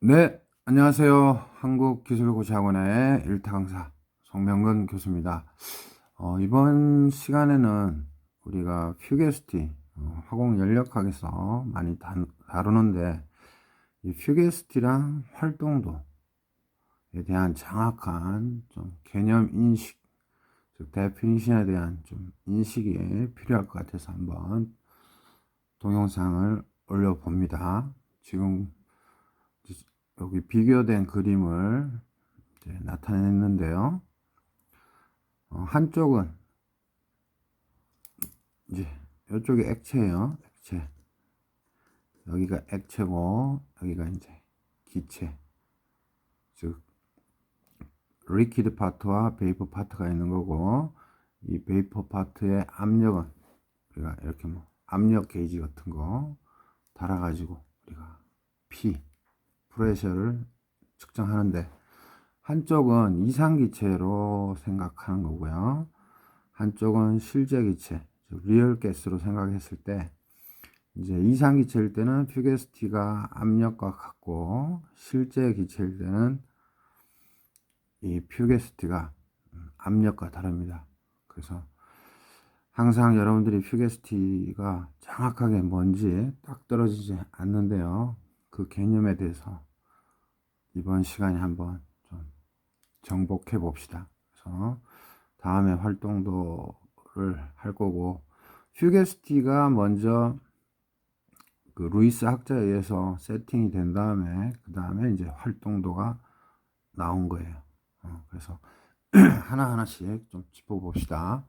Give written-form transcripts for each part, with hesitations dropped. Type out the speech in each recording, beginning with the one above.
네, 안녕하세요. 한국기술고시학원의 일타 강사 송명근 교수입니다. 이번 시간에는 우리가 퓨게스티, 화공 연력학에서 많이 다루는데, 이 퓨게스티랑 활동도에 대한 정확한 좀 개념 인식, 즉 데피니션에 대한 좀 인식이 필요할 것 같아서 한번 동영상을 올려봅니다. 지금 여기 비교된 그림을 나타냈는데요. 한쪽은 이제 이쪽이 액체예요. 액체. 여기가 액체고 여기가 이제 기체. 즉 리퀴드 파트와 베이퍼 파트가 있는 거고, 이 베이퍼 파트의 압력은 우리가 이렇게 뭐 압력 게이지 같은 거 달아가지고 우리가 P 프레셔를 측정하는데, 한쪽은 이상기체로 생각하는 거고요. 한쪽은 실제기체, 즉 리얼 가스로 생각했을 때, 이제 이상기체일 때는 퓨게스티가 압력과 같고, 실제 기체일 때는 이 퓨게스티가 압력과 다릅니다. 그래서 항상 여러분들이 퓨게스티가 정확하게 뭔지 딱 떨어지지 않는데요. 그 개념에 대해서 이번 시간에 한번 좀 정복해 봅시다. 그래서 다음에 활동도를 할 거고, 휴게스티가 먼저 그 루이스 학자에 의해서 세팅이 된 다음에 그 다음에 이제 활동도가 나온 거예요. 그래서 하나하나씩 좀 짚어봅시다.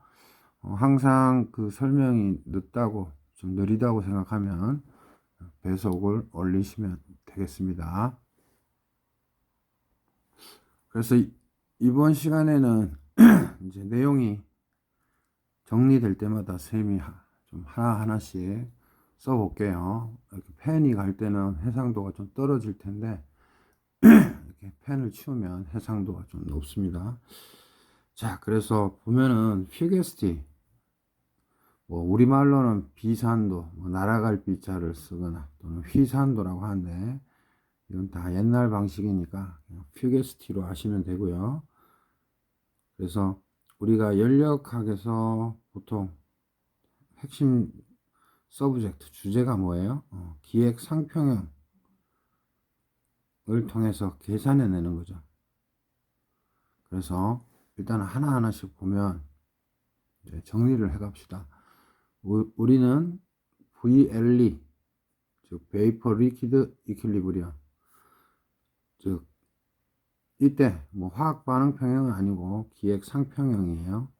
항상 그 설명이 늦다고 좀 느리다고 생각하면 배속을 올리시면 되겠습니다. 그래서 이번 시간에는 이제 내용이 정리될 때마다 쌤이 좀 하나하나씩 써볼게요. 이렇게 펜이 갈 때는 해상도가 좀 떨어질 텐데, 이렇게 펜을 치우면 해상도가 좀 높습니다. 자, 그래서 보면은 퓨게스티, 뭐 우리말로는 비산도, 뭐 날아갈 비자를 쓰거나 또는 휘산도라고 하는데, 이건 다 옛날 방식이니까 그냥 퓨게스티로 하시면 되고요. 그래서 우리가 연력학에서 보통 핵심 서브젝트 주제가 뭐예요? 기획 상평형을 통해서 계산해 내는 거죠. 그래서 일단 하나하나씩 보면 이제 정리를 해 갑시다. 우리는 VLE, 즉 베이퍼 리퀴드 이퀄리브리엄, 즉 이때 뭐 화학 반응 평형은 아니고 기획 상평형이에요.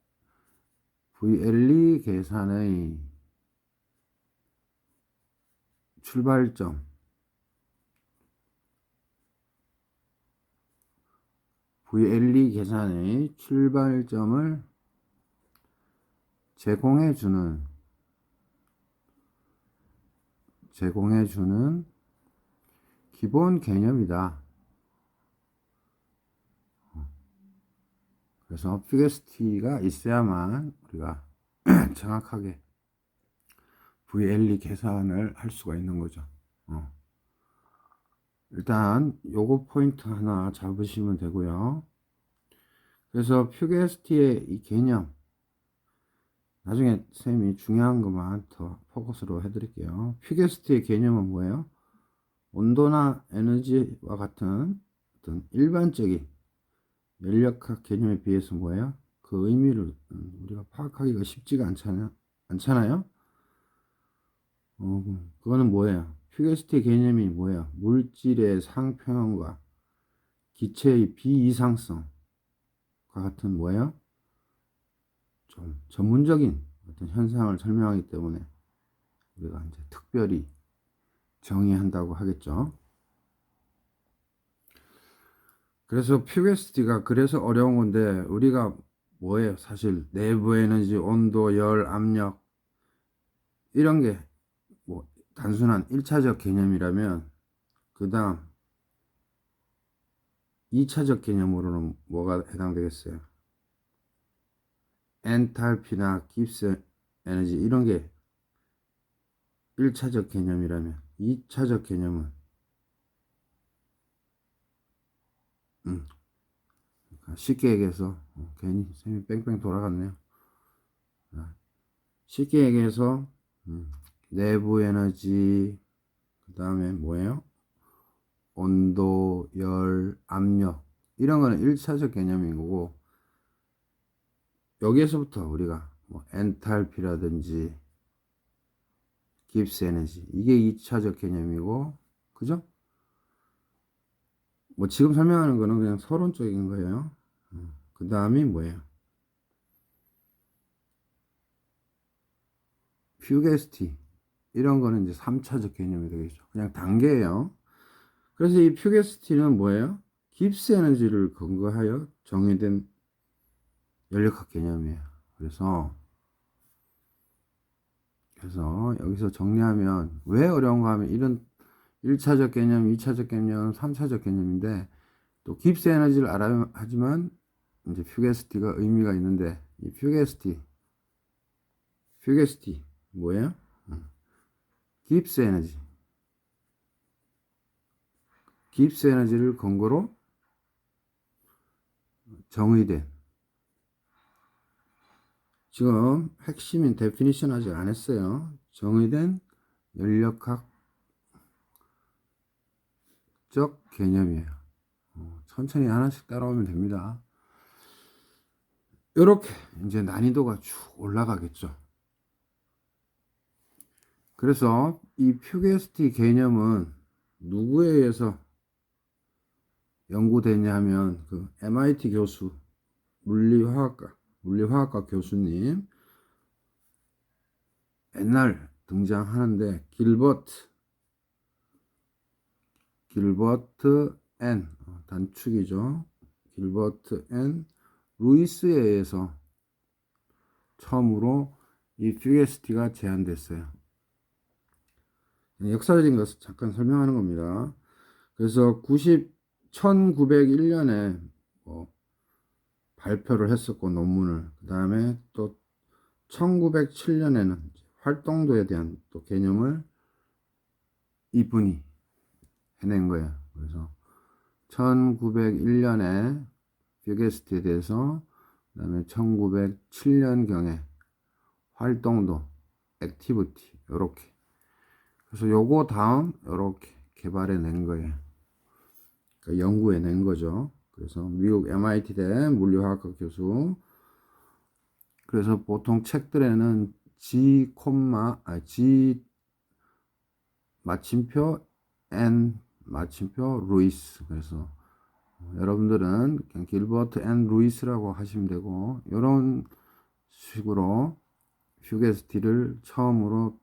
VLE 계산의 출발점, VLE 계산의 출발점을 제공해주는 기본 개념이다. 그래서 퓨게스티가 있어야만 우리가 정확하게 VLE 계산을 할 수가 있는 거죠. 일단 요거 포인트 하나 잡으시면 되고요. 그래서 퓨게스티의 이 개념, 나중에 쌤이 중요한 것만 더 포커스로 해드릴게요. 퓨게스티의 개념은 뭐예요? 온도나 에너지와 같은 어떤 일반적인 연력학 개념에 비해서 뭐예요? 그 의미를 우리가 파악하기가 쉽지가 않잖아요? 그거는 뭐예요? 퓨게스티 개념이 뭐예요? 물질의 상평형과 기체의 비이상성과 같은 뭐예요? 좀 전문적인 어떤 현상을 설명하기 때문에 우리가 이제 특별히 정의한다고 하겠죠. 그래서 퓨게스티가 그래서 어려운 건데, 우리가 뭐예요? 사실 내부 에너지, 온도, 열, 압력 이런 게 뭐 단순한 1차적 개념이라면, 그 다음 2차적 개념으로는 뭐가 해당되겠어요? 엔탈피나 깁스 에너지 이런 게 1차적 개념이라면, 2차적 개념은 쉽게 얘기해서 괜히 셈이 뺑뺑 돌아갔네요. 쉽게 얘기해서 내부 에너지, 그 다음에 뭐예요? 온도, 열, 압력, 이런 거는 1차적 개념인 거고, 여기에서부터 우리가 뭐 엔탈피라든지 깁스 에너지, 이게 2차적 개념이고, 그죠? 뭐 지금 설명하는 거는 그냥 서론적인 거예요. 그 다음이 뭐예요? 퓨게스티, 이런 거는 이제 3차적 개념이 되겠죠. 그냥 단계예요. 그래서 이 퓨게스티는 뭐예요? 깁스 에너지를 근거하여 정의된 연력학 개념이에요. 그래서 여기서 정리하면 왜 어려운가 하면 이런 1차적 개념, 2차적 개념, 3차적 개념인데 또 깁스 에너지를 알아야 하지만 이제 퓨게스티가 의미가 있는데 이 퓨게스티 뭐예요? 깁스 에너지. 깁스 에너지를 근거로 정의된, 지금 핵심인 데피니션 아직 안 했어요. 정의된 연력학적 개념이에요. 천천히 하나씩 따라오면 됩니다. 이렇게 이제 난이도가 쭉 올라가겠죠. 그래서 이 퓨게스티 개념은 누구에 의해서 연구됐냐 하면 그 MIT 교수, 물리화학과 교수님 옛날 등장하는데 길버트 N, 단축이죠. 길버트 N 루이스에 의해서 처음으로 이 퓨게스티가 제안됐어요. 역사적인 것을 잠깐 설명하는 겁니다. 그래서 1901년에 발표를 했었고 논문을, 그 다음에 또 1907년에는 활동도에 대한 또 개념을 이분이 해낸 거예요. 그래서 1901년에 퓨게스티에 대해서, 그 다음에 1907년경에 활동도, 액티비티, 요렇게. 그래서 요거 다음 요렇게 개발해 낸 거예요. 그러니까 연구해 낸 거죠. 그래서 미국 MIT대 물리화학과 교수. 그래서 보통 책들에는 G, G 마침표 N 마침표 루이스. 그래서 여러분들은 그냥 길버트 N 루이스라고 하시면 되고, 이런 식으로 퓨게스티를 처음으로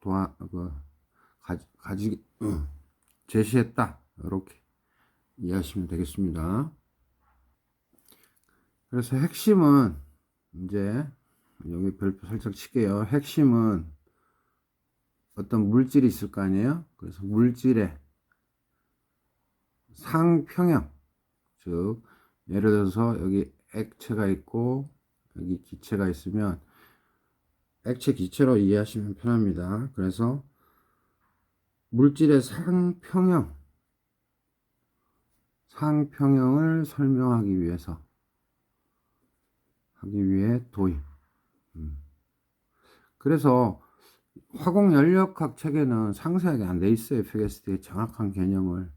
제시했다. 이렇게 이해하시면 되겠습니다. 그래서 핵심은 이제 여기 별표 살짝 칠게요. 핵심은 어떤 물질이 있을 거 아니에요. 그래서 물질의 상평형, 즉 예를 들어서 여기 액체가 있고 여기 기체가 있으면 액체 기체로 이해하시면 편합니다. 그래서 물질의 상평형을 설명하기 위해 도입. 그래서 화공 연력학 책에는 상세하게 안 돼 있어요. 퓨게스티의 정확한 개념을.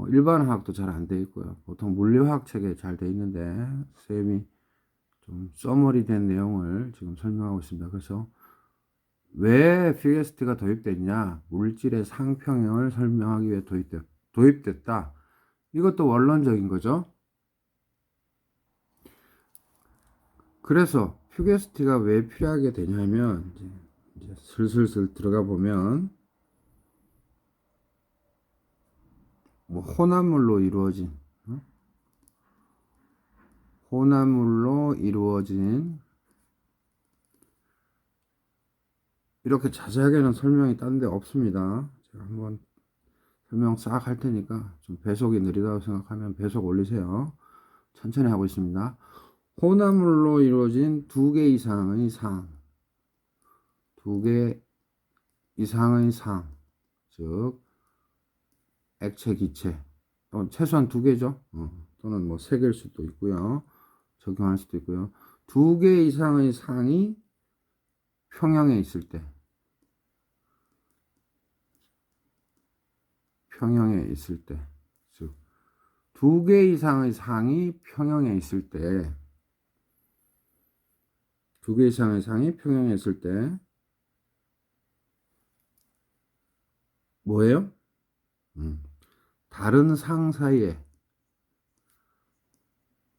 일반 화학도 잘 안 돼 있고요. 보통 물리화학 책에 잘 돼 있는데 쌤이 좀 서머리 된 내용을 지금 설명하고 있습니다. 그래서 왜 퓨게스티가 도입됐냐? 물질의 상평형을 설명하기 위해 도입됐다. 이것도 원론적인 거죠. 그래서 퓨게스티가 왜 필요하게 되냐면 이제 슬슬 들어가 보면 뭐 혼합물로 이루어진 이렇게 자세하게는 설명이 딴 데 없습니다. 제가 한번 설명 싹 할 테니까 좀 배속이 느리다고 생각하면 배속 올리세요. 천천히 하고 있습니다. 혼합물로 이루어진 두 개 이상의 상, 즉 액체, 기체, 최소한 두 개죠. 또는 뭐 세 개일 수도 있고요. 적용할 수도 있고요. 두 개 이상의 상이 평형에 있을 때, 평형에 있을 때, 즉, 두 개 이상의 상이 평형에 있을 때, 두 개 이상의 상이 평형에 있을 때, 뭐예요? 다른 상 사이에,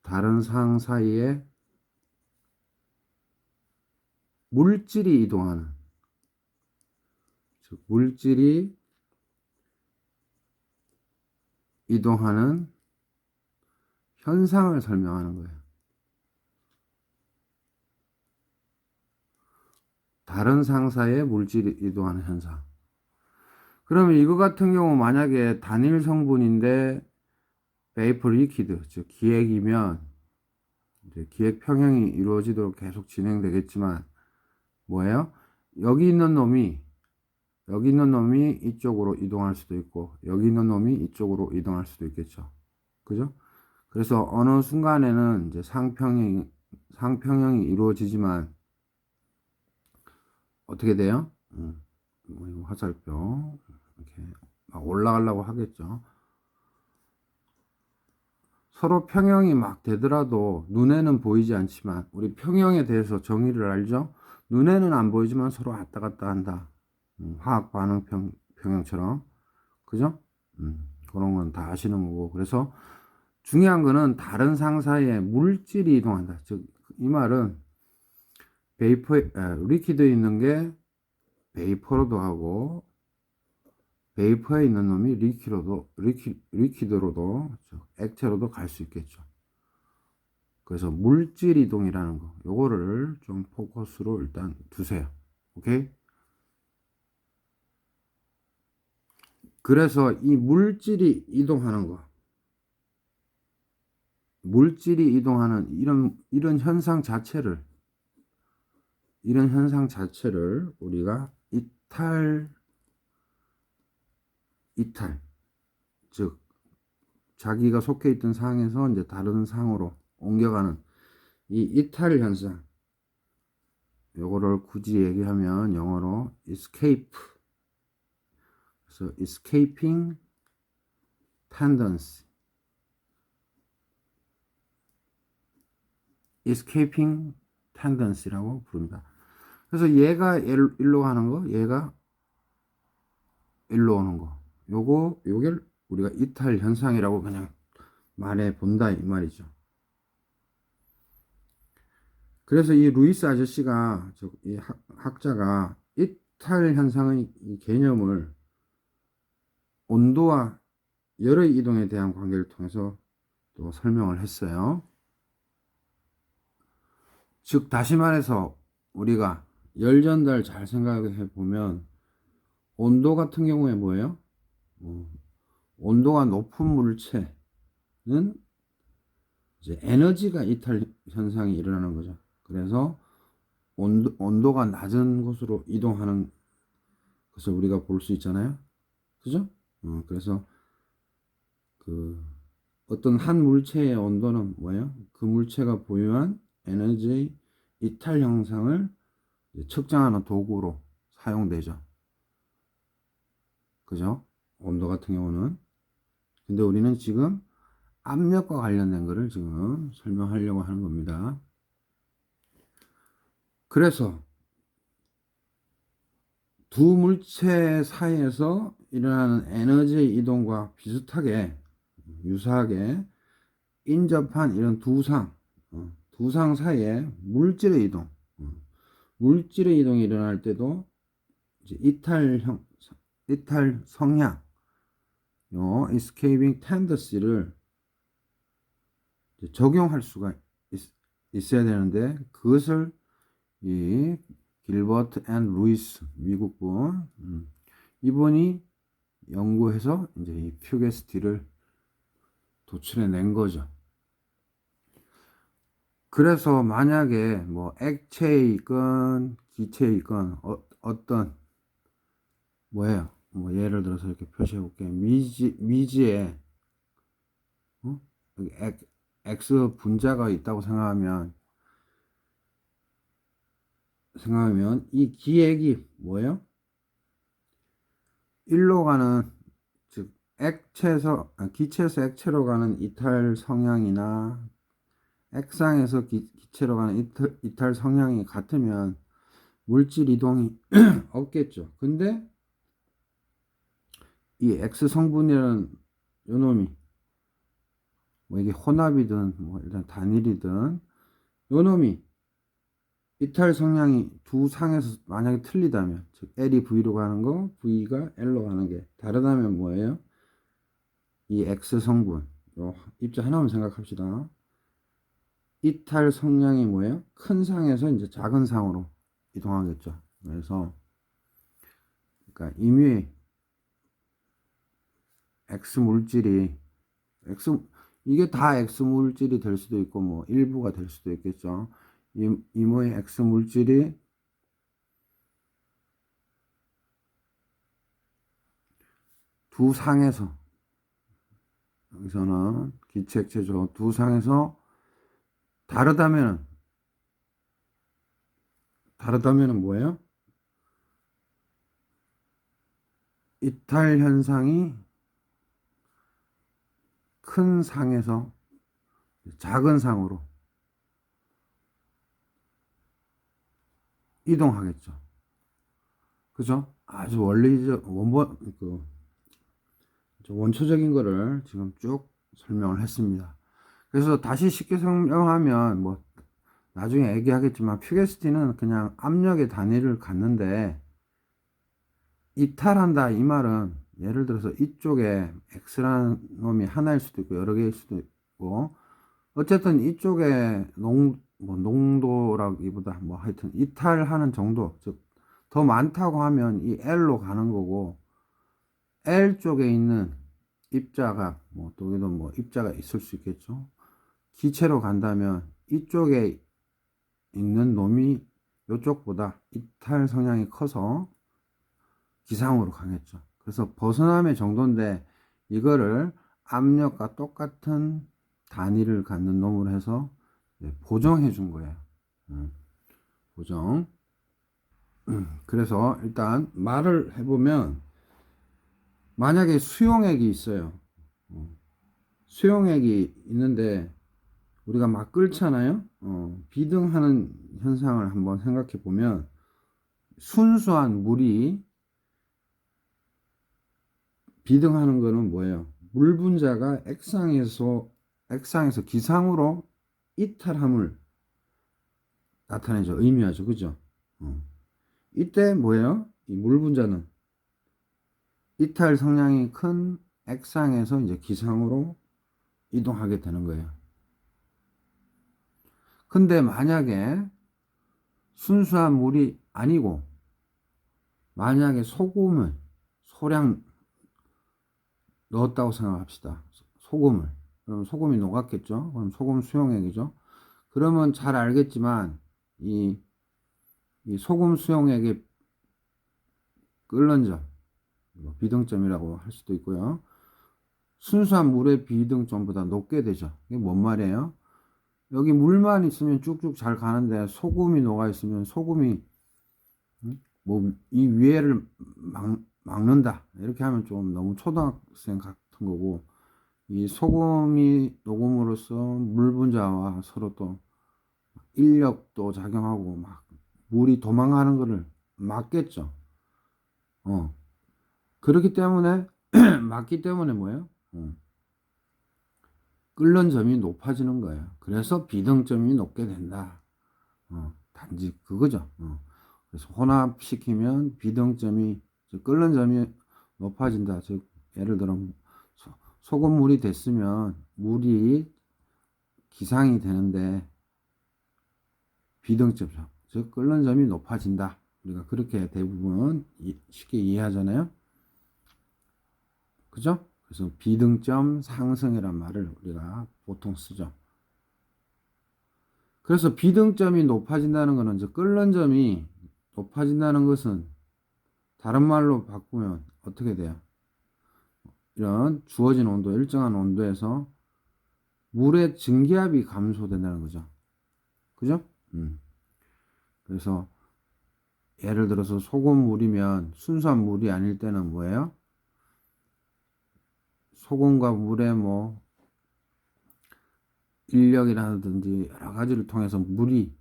다른 상 사이에 물질이 이동하는, 즉, 물질이 이동하는 현상을 설명하는 거예요. 다른 상사에 물질이 이동하는 현상. 그러면 이거 같은 경우 만약에 단일 성분인데 베이퍼 리퀴드, 즉 기액이면 이제 기액 평형이 이루어지도록 계속 진행되겠지만 뭐예요? 여기 있는 놈이 이쪽으로 이동할 수도 있고 여기 있는 놈이 이쪽으로 이동할 수도 있겠죠. 그죠? 그래서 어느 순간에는 이제 상평형이 이루어지지만 어떻게 돼요? 뭐 화살표 이렇게 막 올라가려고 하겠죠. 서로 평형이 막 되더라도 눈에는 보이지 않지만 우리 평형에 대해서 정의를 알죠? 눈에는 안 보이지만 서로 왔다 갔다 한다. 화학 반응 평형처럼 그죠? 그런 건 다 아시는 거고 그래서 중요한 거는 다른 상 사이에 물질이 이동한다. 즉 이 말은 리퀴드에 있는 게 베이퍼로도 하고 베이퍼에 있는 놈이 리퀴드로도 액체로도 갈 수 있겠죠. 그래서 물질 이동이라는 거 요거를 좀 포커스로 일단 두세요. 오케이? 그래서 이 물질이 이동하는 거 물질이 이동하는 이런 현상 자체를 우리가 이탈 즉 자기가 속해 있던 상에서 이제 다른 상으로 옮겨가는 이 이탈 현상 요거를 굳이 얘기하면 영어로 escape 그래서 escaping tendency escaping tendency라고 부릅니다. 그래서 얘가 일로 가는 거 얘가 일로 오는 거 요걸 우리가 이탈 현상이라고 그냥 말해 본다 이 말이죠. 그래서 이 루이스 아저씨가 이 학자가 이탈 현상의 이 개념을 온도와 열의 이동에 대한 관계를 통해서 또 설명을 했어요. 즉 다시 말해서 우리가 열 전달 잘 생각해 보면 온도 같은 경우에 뭐예요? 온도가 높은 물체는 이제 에너지가 이탈 현상이 일어나는 거죠. 그래서 온도가 낮은 곳으로 이동하는 것을 우리가 볼 수 있잖아요. 그죠? 그래서 그 어떤 한 물체의 온도는 뭐예요? 그 물체가 보유한 에너지 이탈 현상을 측정하는 도구로 사용되죠. 그죠? 온도 같은 경우는. 근데 우리는 지금 압력과 관련된 거를 지금 설명하려고 하는 겁니다. 그래서 두 물체 사이에서 일어나는 에너지의 이동과 비슷하게 유사하게 인접한 이런 두 상 사이에 물질의 이동이 일어날 때도 이제 이탈 성향, 요 escaping tendency를 적용할 수가 있어야 되는데 그것을 이 길버트 앤 루이스 미국분 이분이 연구해서 이제 이 퓨게스티를 도출해 낸 거죠. 그래서 만약에 뭐 액체에 있건 기체에 있건 어떤 뭐예요? 뭐 예를 들어서 이렇게 표시해 볼게요. 미지에 여기 X 분자가 있다고 생각하면 이 기액이 뭐예요? 1로 가는, 즉 기체에서 액체로 가는 이탈 성향이나 액상에서 기체로 가는 이탈 성향이 같으면 물질 이동이 없겠죠. 근데 이 X 성분이라는 요 놈이 뭐 이게 혼합이든 뭐 일단 단일이든 요 놈이 이탈 성향이 두 상에서 만약에 틀리다면, 즉 L이 V로 가는 거, V가 L로 가는 게 다르다면 뭐예요? 이 X 성분, 요 입자 하나만 생각합시다. 이탈 성향이 뭐예요? 큰 상에서 이제 작은 상으로 이동하겠죠. 그래서 그러니까 임의 X 물질이 이게 다 X 물질이 될 수도 있고 뭐 일부가 될 수도 있겠죠. 이모의 X 물질이 두 상에서, 여기서는 기체 액체죠. 두 상에서 다르다면은 뭐예요? 이탈 현상이 큰 상에서 작은 상으로 이동하겠죠. 그죠? 아주 원리적 원초적인 거를 지금 쭉 설명을 했습니다. 그래서 다시 쉽게 설명하면 뭐 나중에 얘기하겠지만 퓨게스티는 그냥 압력의 단위를 갖는데, 이탈한다 이 말은 예를 들어서 이쪽에 X라는 놈이 하나일 수도 있고 여러 개일 수도 있고, 어쨌든 이쪽에 농도라기보다 뭐 하여튼 이탈하는 정도, 즉 더 많다고 하면 이 L로 가는 거고, L 쪽에 있는 입자가 뭐 여기도 뭐 입자가 있을 수 있겠죠. 기체로 간다면 이쪽에 있는 놈이 이쪽보다 이탈 성향이 커서 기상으로 가겠죠. 그래서 벗어남의 정도인데 이거를 압력과 똑같은 단위를 갖는 놈으로 해서 보정해 준 거예요. 보정. 그래서 일단 말을 해보면, 만약에 수용액이 있어요. 수용액이 있는데 우리가 막 끓잖아요. 비등하는 현상을 한번 생각해 보면, 순수한 물이 비등하는 거는 뭐예요? 물 분자가 액상에서 기상으로 이탈함을 나타내죠. 의미하죠. 그죠? 이때 뭐예요? 이 물 분자는 이탈 성량이 큰 액상에서 이제 기상으로 이동하게 되는 거예요. 근데 만약에 순수한 물이 아니고 만약에 소금을 소량 넣었다고 생각합시다. 소금을. 그럼 소금이 녹았겠죠? 그럼 소금 수용액이죠? 그러면 잘 알겠지만 이 소금 수용액의 끓는 점, 비등점이라고 할 수도 있고요. 순수한 물의 비등점보다 높게 되죠. 이게 뭔 말이에요? 여기 물만 있으면 쭉쭉 잘 가는데 소금이 녹아 있으면 소금이 뭐 이 위에를 막는다 이렇게 하면 좀 너무 초등학생 같은 거고, 이 소금이 녹음으로써 물 분자와 서로 또 인력도 작용하고 막 물이 도망가는 거를 막겠죠. 그렇기 때문에 막기 때문에 뭐예요? 끓는 점이 높아지는 거예요. 그래서 비등점이 높게 된다. 단지 그거죠. 그래서 혼합시키면 비등점이, 끓는 점이 높아진다. 즉 예를 들어 소금물이 됐으면 물이 기상이 되는데 비등점, 즉 끓는 점이 높아진다. 우리가 그렇게 대부분 쉽게 이해하잖아요. 그죠? 그래서 비등점 상승이란 말을 우리가 보통 쓰죠. 그래서 비등점이 높아진다는 것은, 즉 끓는 점이 높아진다는 것은 다른 말로 바꾸면 어떻게 돼요? 이런 주어진 온도, 일정한 온도에서 물의 증기압이 감소된다는 거죠. 그죠? 그래서 예를 들어서 소금물이면 순수한 물이 아닐 때는 뭐예요? 소금과 물의 뭐 인력이라든지 여러 가지를 통해서 물이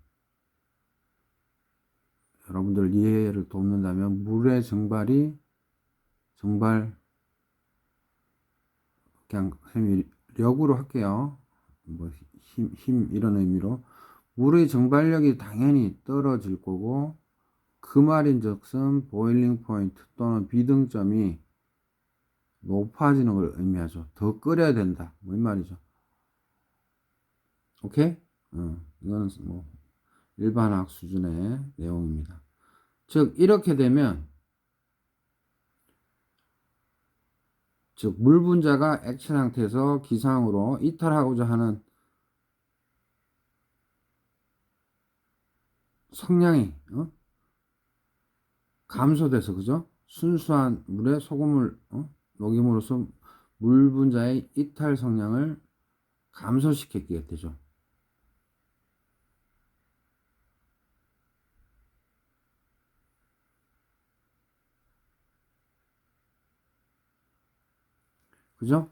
여러분들 이해를 돕는다면 물의 정발 그냥 력으로 할게요. 뭐 힘 이런 의미로 물의 정발력이 당연히 떨어질 거고 그 말인즉슨 보일링 포인트 또는 비등점이 높아지는 걸 의미하죠. 더 끓여야 된다. 뭐 이 말이죠. 오케이? 이거는 뭐 일반학 수준의 내용입니다. 즉 이렇게 되면 즉 물 분자가 액체 상태에서 기상으로 이탈하고자 하는 성량이 감소돼서 그죠? 순수한 물에 소금을 녹임으로써 물 분자의 이탈 성량을 감소시키게 되죠. 그죠?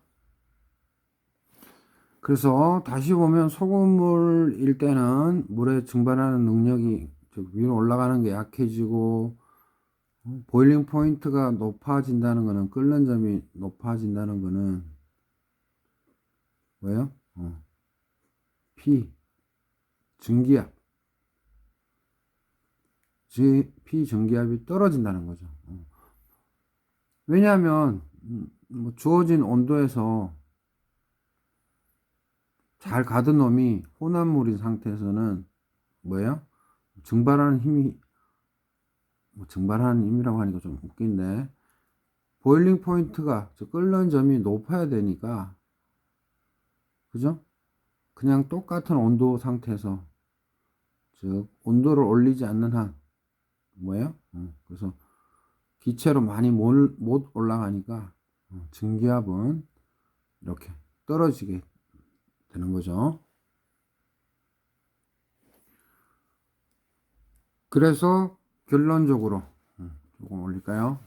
그래서 다시 보면 소금물일 때는 물에 증발하는 능력이 즉 위로 올라가는 게 약해지고 보일링 포인트가 높아진다는 거는 끓는 점이 높아진다는 거는 뭐예요? P 증기압 P 증기압이 떨어진다는 거죠. 왜냐하면 뭐 주어진 온도에서 잘 가둔 놈이 혼합물인 상태에서는 뭐예요? 증발하는 힘이 뭐 증발하는 힘이라고 하니까 좀 웃긴데 보일링 포인트가 즉 끓는 점이 높아야 되니까 그죠? 그냥 똑같은 온도 상태에서 즉 온도를 올리지 않는 한 뭐예요? 그래서 기체로 많이 못 올라가니까 증기압은 이렇게 떨어지게 되는 거죠. 그래서 결론적으로 조금 올릴까요?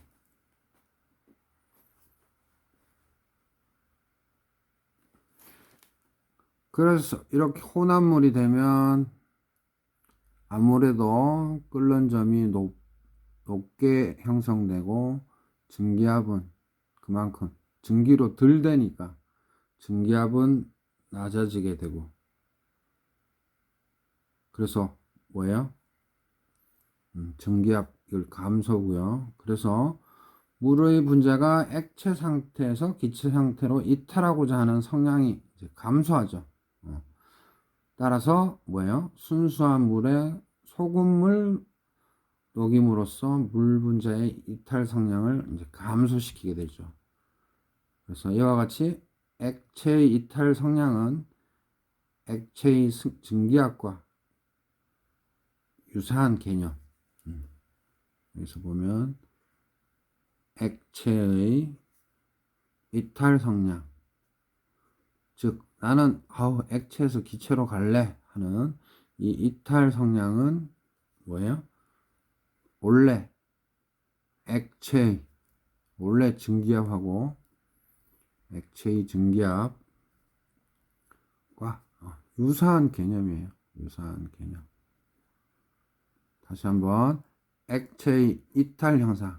그래서 이렇게 혼합물이 되면 아무래도 끓는 점이 높게 형성되고 증기압은 그만큼 증기로 덜 되니까 증기압은 낮아지게 되고 그래서 뭐예요? 증기압 감소고요. 그래서 물의 분자가 액체 상태에서 기체 상태로 이탈하고자 하는 성량이 이제 감소하죠. 따라서 뭐예요? 순수한 물에 소금물 녹임으로써 물 분자의 이탈 성량을 이제 감소시키게 되죠. 그래서 이와 같이 액체의 이탈 성량은 액체의 증기압과 유사한 개념. 여기서 보면 액체의 이탈 성량, 즉 나는 액체에서 기체로 갈래 하는 이 이탈 성량은 뭐예요? 원래 증기압하고 액체의 증기압과 유사한 개념이에요. 유사한 개념. 다시 한번 액체의 이탈 형상.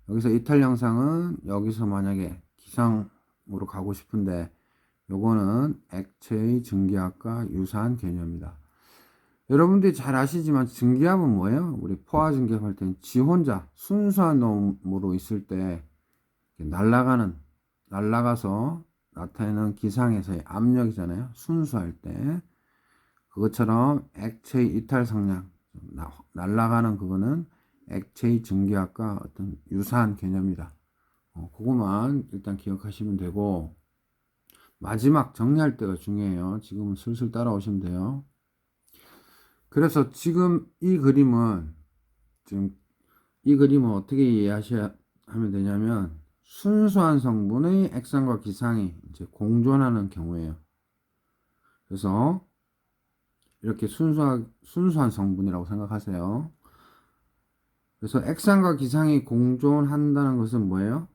여기서 이탈 형상은 여기서 만약에 기상으로 가고 싶은데 요거는 액체의 증기압과 유사한 개념이다. 여러분들이 잘 아시지만 증기압은 뭐예요? 우리 포화 증기압 할 때는 지 혼자 순수한 놈으로 있을 때 날아가서 나타내는 기상에서의 압력이잖아요. 순수할 때. 그것처럼 액체의 이탈 성량, 날아가는 그거는 액체의 증기압과 어떤 유사한 개념이다. 그것만 일단 기억하시면 되고, 마지막 정리할 때가 중요해요. 지금은 슬슬 따라오시면 돼요. 그래서 지금 이 그림은 어떻게 이해하셔야 하면 되냐면 순수한 성분의 액상과 기상이 이제 공존하는 경우에요. 그래서 이렇게 순수한 성분이라고 생각하세요. 그래서 액상과 기상이 공존한다는 것은 뭐예요?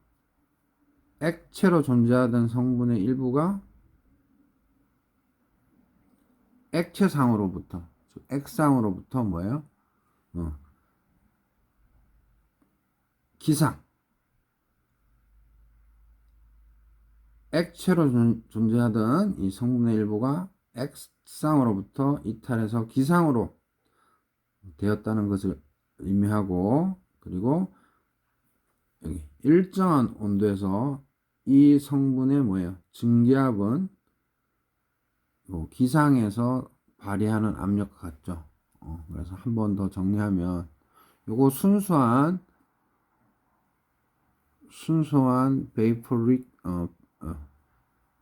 액체로 존재하던 성분의 일부가 액체상으로부터, 즉 액상으로부터 뭐예요? 어, 기상, 액체로 존재하던 이 성분의 일부가 액상으로부터 이탈해서 기상으로 되었다는 것을 의미하고, 그리고 여기 일정한 온도에서 이 성분의 뭐예요? 증기압은 기상에서 발휘하는 압력과 같죠. 그래서 한 번 더 정리하면 요거 순수한 베이퍼릭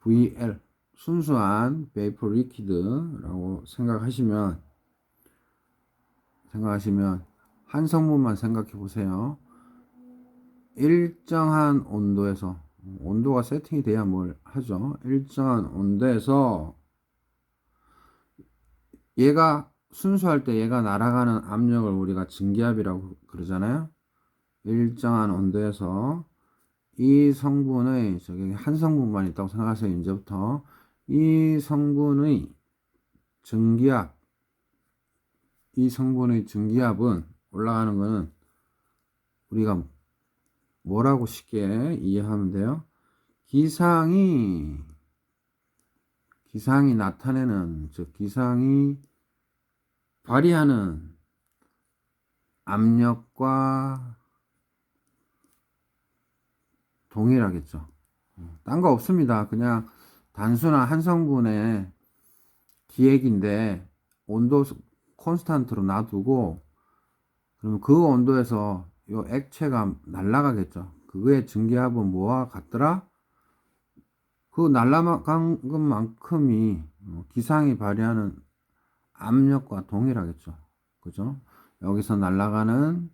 VL 순수한 베이퍼 리퀴드라고 생각하시면 한 성분만 생각해 보세요. 일정한 온도에서 온도가 세팅이 돼야 뭘 하죠. 일정한 온도에서 얘가 순수할 때 얘가 날아가는 압력을 우리가 증기압이라고 그러잖아요. 일정한 온도에서 이 성분의 저기 한 성분만 있다고 생각하세요. 이제부터 이 성분의 증기압, 이 성분의 증기압은 올라가는 거는 우리가 뭐라고 쉽게 이해하면 돼요? 기상이 나타내는, 즉 기상이 발휘하는 압력과 동일하겠죠. 딴 거 없습니다. 그냥 단순한 한 성분의 기액인데 온도 콘스탄트로 놔두고 그러면 그 온도에서 이 액체가 날아가겠죠. 그거의 증기압은 뭐와 같더라? 그 날아간 것만큼이 기상이 발휘하는 압력과 동일하겠죠. 그죠? 여기서 날아가는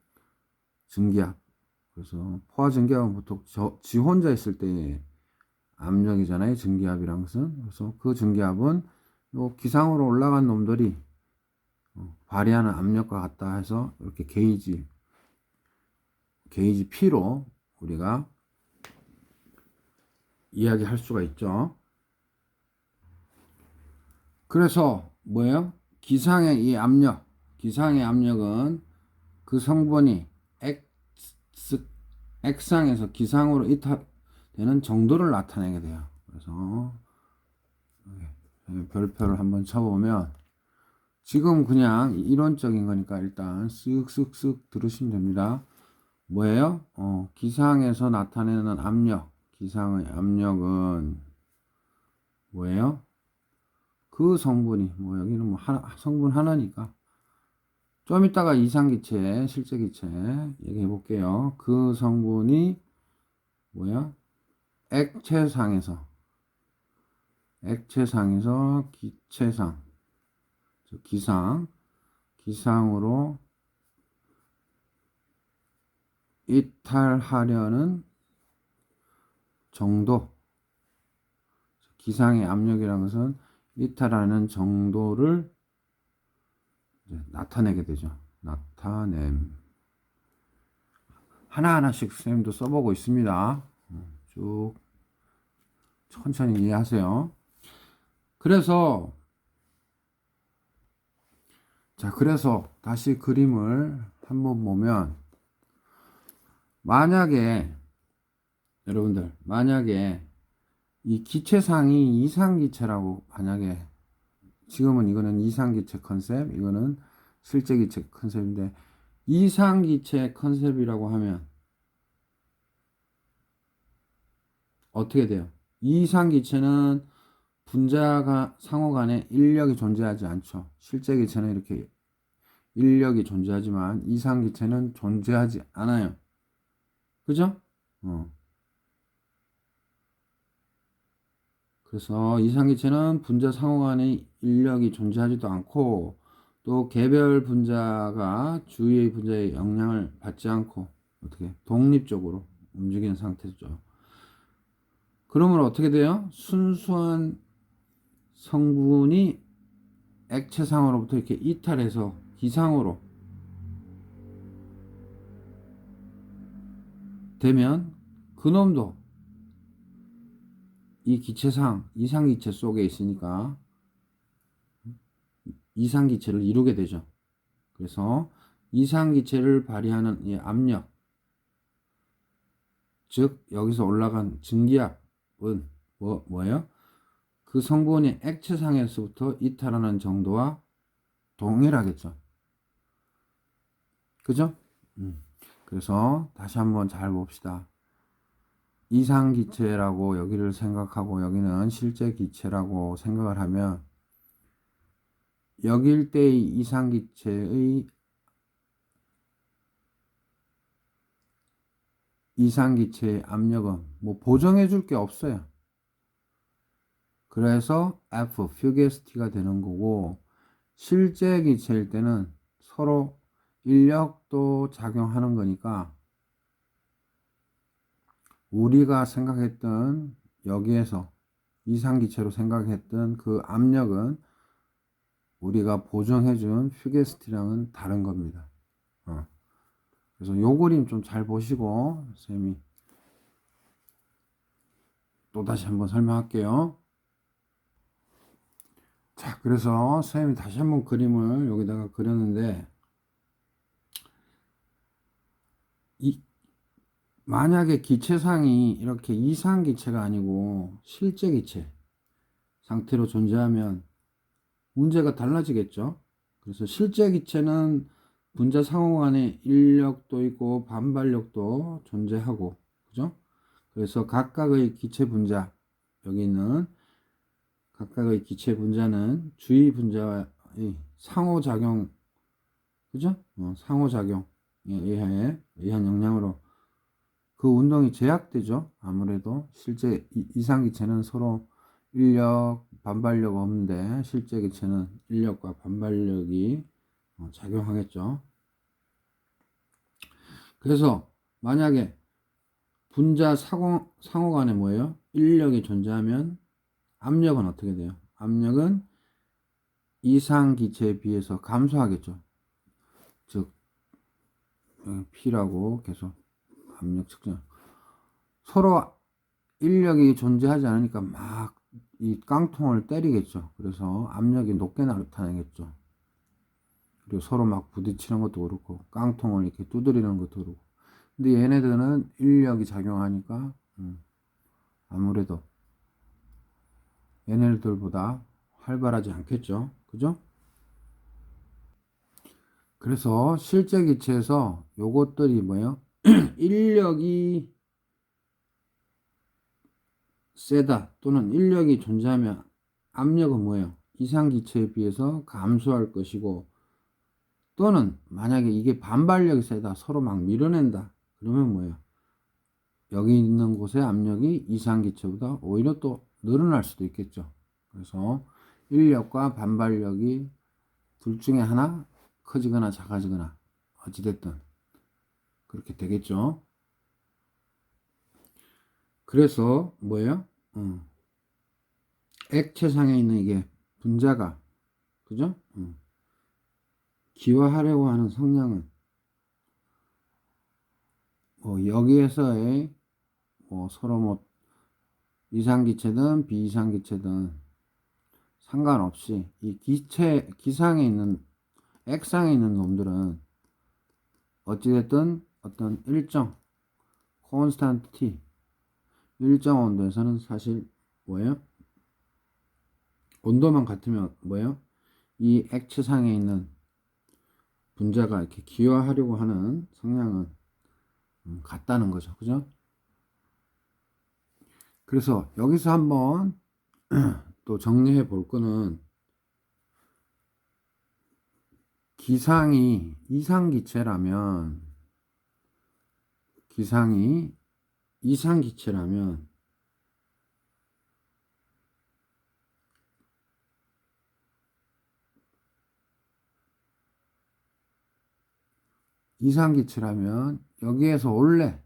증기압. 그래서 포화 증기압은 보통 지 혼자 있을 때 압력이잖아요. 증기압이란 것은. 그래서 그 증기압은 요 기상으로 올라간 놈들이 발휘하는 압력과 같다 해서 이렇게 게이지 P로 우리가 이야기할 수가 있죠. 그래서 뭐예요? 기상의 압력은 그 성분이 액상에서 기상으로 이탈되는 정도를 나타내게 돼요. 그래서 별표를 한번 쳐보면 지금 그냥 이론적인 거니까 일단 쓱쓱쓱 들으시면 됩니다. 뭐예요? 기상에서 나타내는 압력, 기상의 압력은 뭐예요? 그 성분이 여기는 성분 하나니까 좀 이따가 이상기체, 실제기체 얘기해 볼게요. 그 성분이 뭐야? 액체상에서 기체상, 즉 기상으로 이탈하려는 정도, 기상의 압력이라는 것은 이탈하는 정도를 나타내게 되죠. 나타냄. 하나하나씩 선생님도 써보고 있습니다. 쭉 천천히 이해하세요. 그래서 다시 그림을 한번 보면 여러분들 만약에 이 기체상이 이상기체라고 만약에 지금은 이거는 이상기체 컨셉, 이거는 실제기체 컨셉인데 이상기체 컨셉이라고 하면 어떻게 돼요? 이상기체는 분자가 상호 간에 인력이 존재하지 않죠. 실제기체는 이렇게 인력이 존재하지만 이상기체는 존재하지 않아요. 그죠? 그래서 이상기체는 분자 상호 간의 인력이 존재하지도 않고 또 개별 분자가 주위의 분자의 영향을 받지 않고 어떻게 독립적으로 움직이는 상태죠. 그러면 어떻게 돼요? 순수한 성분이 액체상으로부터 이렇게 이탈해서 기상으로 되면 그놈도 이 기체상 이상기체 속에 있으니까 이상기체를 이루게 되죠. 그래서 이상기체를 발휘하는 이 압력, 즉 여기서 올라간 증기압은 뭐예요? 그 성분이 액체상에서부터 이탈하는 정도와 동일하겠죠. 그죠? 그래서 다시 한번 잘 봅시다. 이상기체라고 여기를 생각하고 여기는 실제 기체라고 생각을 하면 여길 때의 이상기체의 압력은 뭐 보정해 줄 게 없어요. 그래서 F, 퓨게스티가 되는 거고, 실제 기체일 때는 서로 인력도 작용하는 거니까 우리가 생각했던 여기에서 이상기체로 생각했던 그 압력은 우리가 보정해준 퓨게스티랑은 다른 겁니다. 그래서 요 그림 좀 잘 보시고 쌤이 또 다시 한번 설명할게요. 자, 그래서 쌤이 다시 한번 그림을 여기다가 그렸는데 만약에 기체상이 이렇게 이상기체가 아니고 실제 기체 상태로 존재하면 문제가 달라지겠죠. 그래서 실제 기체는 분자 상호 간에 인력도 있고 반발력도 존재하고, 그죠? 그래서 각각의 기체 분자, 여기 있는 각각의 기체 분자는 주위 분자의 상호작용, 그죠? 상호작용에 의한 영향으로 그 운동이 제약되죠. 아무래도 실제 이상기체는 서로 인력, 반발력 없는데 실제 기체는 인력과 반발력이 작용하겠죠. 그래서 만약에 분자 상호 간에 뭐예요? 인력이 존재하면 압력은 어떻게 돼요? 압력은 이상기체에 비해서 감소하겠죠. 즉 P라고 계속 압력 측정. 서로 인력이 존재하지 않으니까 막 이 깡통을 때리겠죠. 그래서 압력이 높게 나타나겠죠. 그리고 서로 막 부딪히는 것도 그렇고 깡통을 이렇게 두드리는 것도 그렇고. 근데 얘네들은 인력이 작용하니까 아무래도 얘네들보다 활발하지 않겠죠. 그죠? 그래서 실제 기체에서 요것들이 뭐예요? 인력이 세다 또는 인력이 존재하면 압력은 뭐예요? 이상기체에 비해서 감소할 것이고, 또는 만약에 이게 반발력이 세다, 서로 막 밀어낸다, 그러면 뭐예요? 여기 있는 곳의 압력이 이상기체보다 오히려 또 늘어날 수도 있겠죠. 그래서 인력과 반발력이 둘 중에 하나 커지거나 작아지거나 어찌됐든 그렇게 되겠죠. 그래서 뭐예요? 액체상에 있는 이게 분자가, 그죠? 기화하려고 하는 성량은 뭐 여기에서의 뭐 서로 뭐 이상기체든 비이상기체든 상관없이 이 기상에 있는 액상에 있는 놈들은 어찌됐든 어떤 일정 콘스탄트 T 일정 온도에서는 사실 뭐예요? 온도만 같으면 뭐예요? 이 액체상에 있는 분자가 이렇게 기화하려고 하는 성량은 같다는 거죠. 그죠? 그래서 여기서 한번 또 정리해 볼 거는 기상이 이상기체라면 이상기체라면 여기에서 원래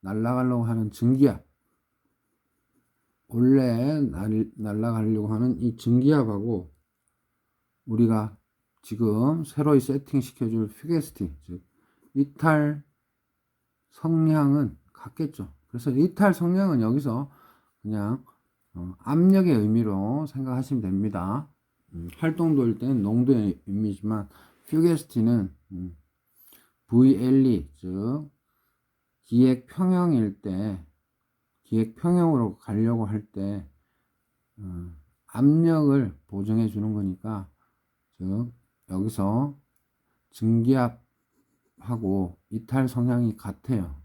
날아가려고 하는 증기압 원래 날아가려고 하는 이 증기압하고 우리가 지금 새로 세팅 시켜줄 퓨게스티, 즉 이탈 성량은 같겠죠. 그래서 이탈 성량은 여기서 그냥 압력의 의미로 생각하시면 됩니다. 활동도일 때는 농도의 의미지만 퓨게스티는 VLE, 즉 기획 평형일 때, 기획 평형으로 가려고 할 때 압력을 보정해 주는 거니까, 즉 여기서 증기압하고 이탈 성향이 같아요.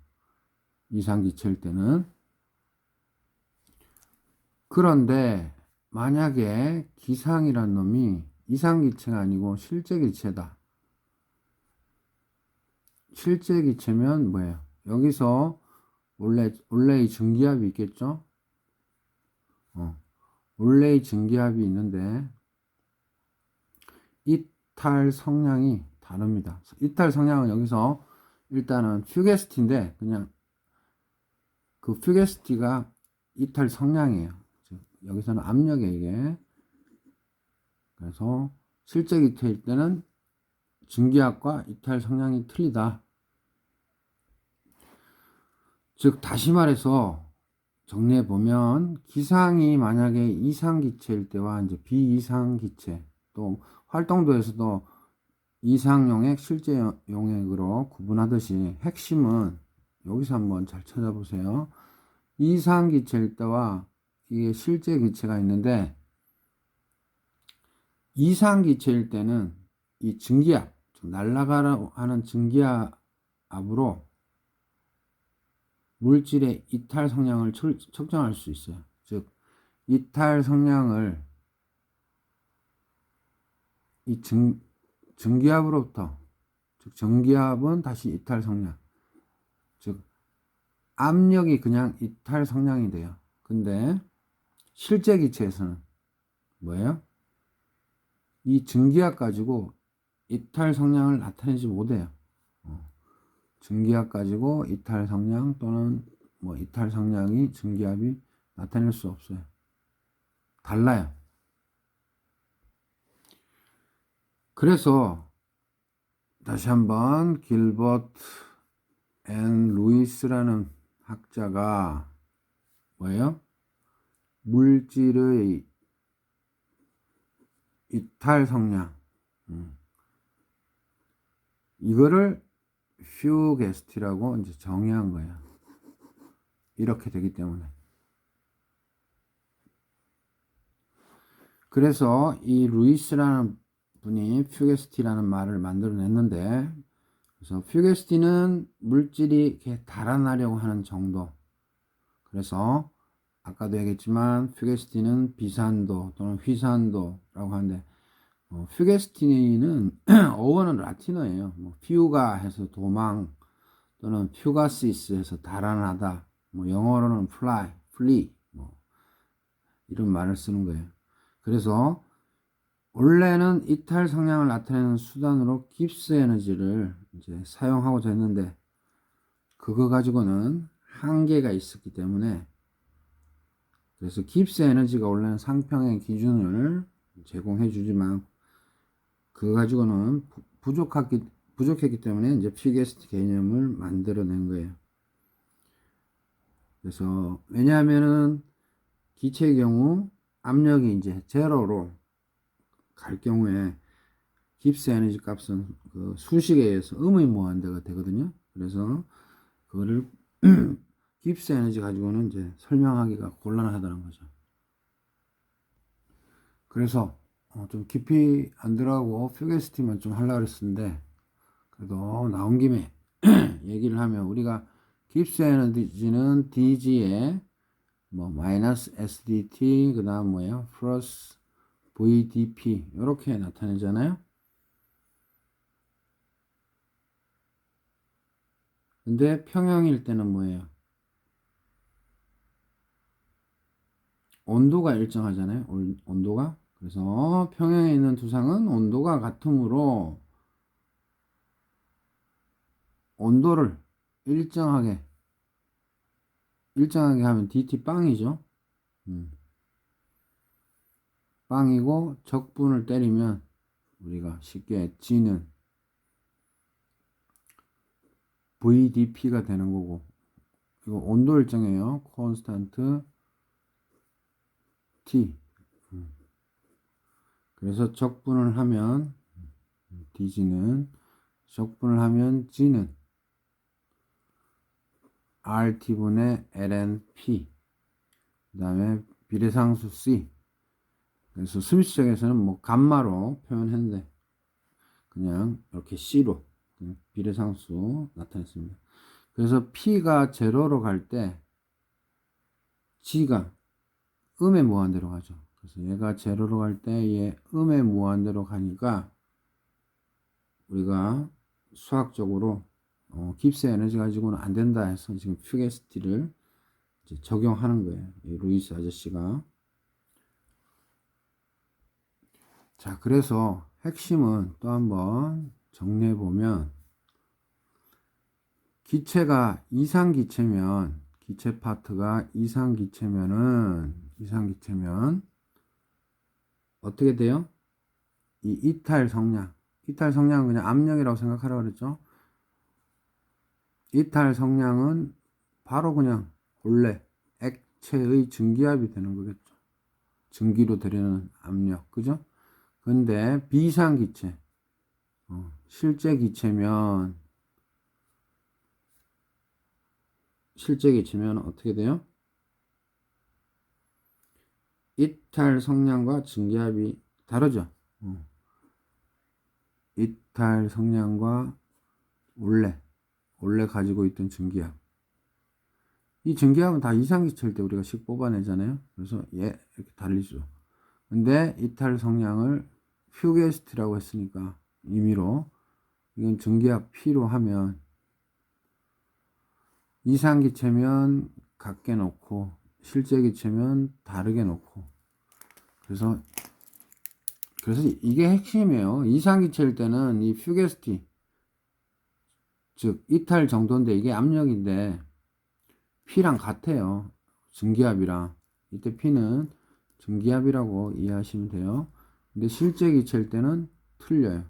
이상기체일 때는. 그런데 만약에 기상이란 놈이 이상기체가 아니고 실제기체다. 실제기체면 뭐예요? 여기서 원래 이 증기압이 있겠죠? 원래 이 증기압이 있는데 이탈 성량이 다릅니다. 이탈 성량은 여기서 일단은 퓨게스티인데 그냥 그 퓨게스티가 이탈 성량이에요. 여기서는 압력이에요, 이게. 그래서 실제 기체일 때는 증기압과 이탈 성량이 틀리다. 즉 다시 말해서 정리해 보면 기상이 만약에 이상기체일 때와 이제 비이상기체, 또 활동도에서도 이상용액, 실제용액으로 구분하듯이 핵심은 여기서 한번 잘 찾아보세요. 이상기체일 때와 이게 실제기체가 있는데, 이상기체일 때는 이 증기압, 날아가라고 하는 증기압으로 물질의 이탈 성량을 측정할 수 있어요. 즉 이탈 성량을 이 증기압으로부터, 즉 전기압은 다시 이탈 성량, 즉 압력이 그냥 이탈 성량이 돼요. 근데 실제 기체에서는 뭐예요? 이 증기압 가지고 이탈 성량을 나타내지 못해요. 증기압 가지고 이탈 성량 또는 뭐 이탈 성량이 증기압이 나타낼 수 없어요. 달라요. 그래서 다시 한번 길버트 앤 루이스라는 학자가 뭐예요? 물질의 이탈 성량, 이거를 퓨게스티라고 이제 정의한 거예요. 이렇게 되기 때문에. 그래서 이 루이스라는 분이 퓨게스티라는 말을 만들어냈는데, 그래서 퓨게스티는 물질이 이렇게 달아나려고 하는 정도. 그래서 아까도 얘기했지만 퓨게스티는 비산도 또는 휘산도라고 하는데, 퓨게스티는 어원은 라틴어예요. 뭐 퓨가 해서 도망 또는 퓨가시스 해서 달아나다. 뭐 영어로는 fly, flee 뭐 이런 말을 쓰는 거예요. 그래서 원래는 이탈 성량을 나타내는 수단으로 깁스 에너지를 이제 사용하고자 했는데 그거 가지고는 한계가 있었기 때문에, 그래서 깁스 에너지가 원래는 상평의 기준을 제공해 주지만 그거 가지고는 부족했기 때문에 이제 퓨게스티 개념을 만들어낸 거예요. 그래서 왜냐하면은 기체의 경우 압력이 이제 제로로 갈 경우에 깁스 에너지 값은 그 수식에 의해서 음의 무한대가 되거든요. 그래서 그거를 깁스 에너지 가지고는 이제 설명하기가 곤란하다는 거죠. 그래서 좀 깊이 안 들어가고 퓨게스티만 좀 하려고 그랬었는데, 그래도 나온 김에 얘기를 하면 우리가 깁스 에너지는 DG에 뭐 마이너스 SDT 그 다음 뭐예요? 플러스 VDP 이렇게 나타내잖아요. 근데 평형일 때는 뭐예요? 온도가 일정하잖아요. 온도가. 그래서 평형에 있는 두상은 온도가 같으므로 온도를 일정하게 하면 DT 빵이죠. 빵이고 적분을 때리면 우리가 쉽게 G는 VDP가 되는 거고, 이거 온도 일정이에요. 콘스탄트 T. 그래서 적분을 하면 DG는, 적분을 하면 G는 RT분의 lnP, 그 다음에 비례상수 C. 그래서 수미시적에서는 뭐 감마로 표현했는데 그냥 이렇게 C로 비례상수 나타냈습니다. 그래서 P가 제로로 갈 때 G가 음의 무한대로 가죠. 그래서 얘가 제로로 갈 때 얘 음의 무한대로 가니까 우리가 수학적으로 깁스 에너지 가지고는 안 된다 해서 지금 퓨게스티를 적용하는 거예요. 이 루이스 아저씨가. 자, 그래서 핵심은 또 한번 정리해 보면, 기체가 이상기체면, 기체 파트가 이상기체면 어떻게 돼요? 이 이탈 성량, 이탈 성량은 그냥 압력이라고 생각하라고 그랬죠. 이탈 성량은 바로 그냥 원래 액체의 증기압이 되는 거겠죠. 증기로 들이는 압력, 그죠? 근데 비상기체, 실제 기체면 어떻게 돼요? 이탈 성량과 증기압이 다르죠. 이탈 성량과 원래 가지고 있던 증기압. 이 증기압은 다 이상기체일 때 우리가 식 뽑아내잖아요. 그래서 얘 이렇게 달리죠. 근데 이탈 성량을 퓨게스트라고 했으니까 임의로 이건 증기압 P로 하면 이상기체면 같게 놓고 실제 기체면 다르게 놓고, 그래서 이게 핵심이에요. 이상기체일 때는 이 퓨게스티, 즉 이탈 정도인데 이게 압력인데 P랑 같아요. 증기압이랑. 이때 P는 증기압이라고 이해하시면 돼요. 근데 실제 기체일 때는 틀려요.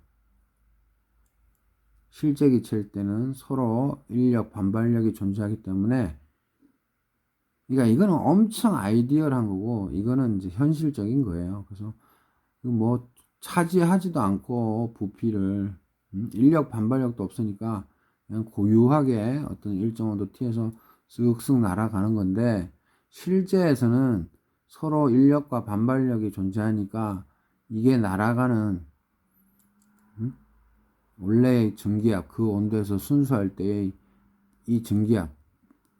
실제 기체일 때는 서로 인력, 반발력이 존재하기 때문에, 그러니까 이거는 엄청 아이디얼한 거고 이거는 이제 현실적인 거예요. 그래서 뭐 차지하지도 않고 부피를, 인력, 반발력도 없으니까 그냥 고유하게 어떤 일정 온도 T에서 쓱쓱 날아가는 건데, 실제에서는 서로 인력과 반발력이 존재하니까 이게 날아가는 원래의 증기압, 그 온도에서 순수할 때의 이 증기압,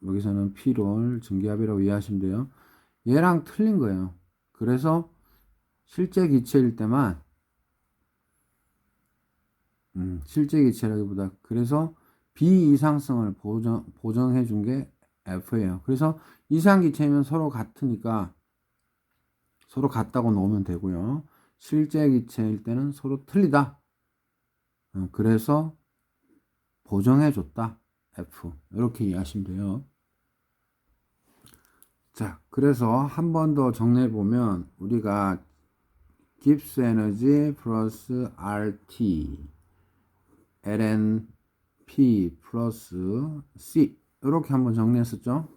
여기서는 P를 증기압이라고 이해하시면 돼요. 얘랑 틀린 거예요. 그래서 실제 기체일 때만, 실제 기체라기보다, 그래서 비이상성을 보정해 준 게 F예요. 그래서 이상기체면 서로 같으니까 서로 같다고 놓으면 되고요. 실제 기체일 때는 서로 틀리다. 그래서 보정해 줬다. F. 이렇게 이해하시면 돼요. 자, 그래서 한 번 더 정리해 보면 우리가 깁스 에너지 플러스 RT ln P 플러스 C 이렇게 한번 정리했었죠.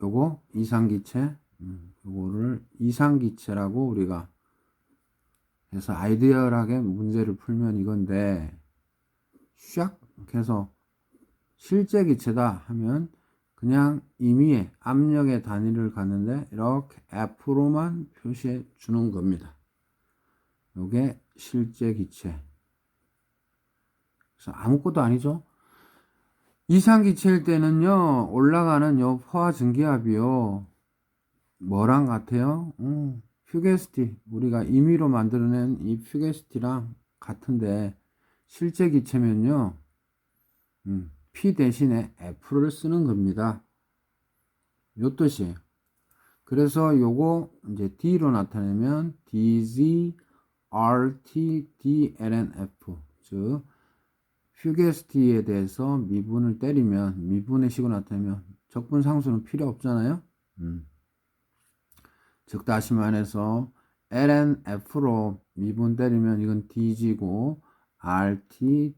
요거 이상기체, 요거를 이상기체라고 우리가 해서 아이디얼하게 문제를 풀면 이건데, 샥 해서 실제 기체다 하면 그냥 임의의 압력의 단위를 갖는데 이렇게 F로만 표시해 주는 겁니다. 요게 실제 기체. 그래서 아무것도 아니죠. 이상기체일 때는요, 올라가는 요 포화 증기압이요, 뭐랑 같아요? 퓨게스티. 우리가 임의로 만들어낸 이 퓨게스티랑 같은데, 실제 기체면요, P 대신에 F를 쓰는 겁니다. 요 뜻이에요. 그래서 요거 이제 D로 나타내면 DZ RT DLN F, 즉 퓨게스티에 대해서 미분을 때리면, 미분의 식으로 나타내면 적분 상수는 필요 없잖아요. 즉 다시 말해서 lnf로 미분 때리면 이건 dg고 rt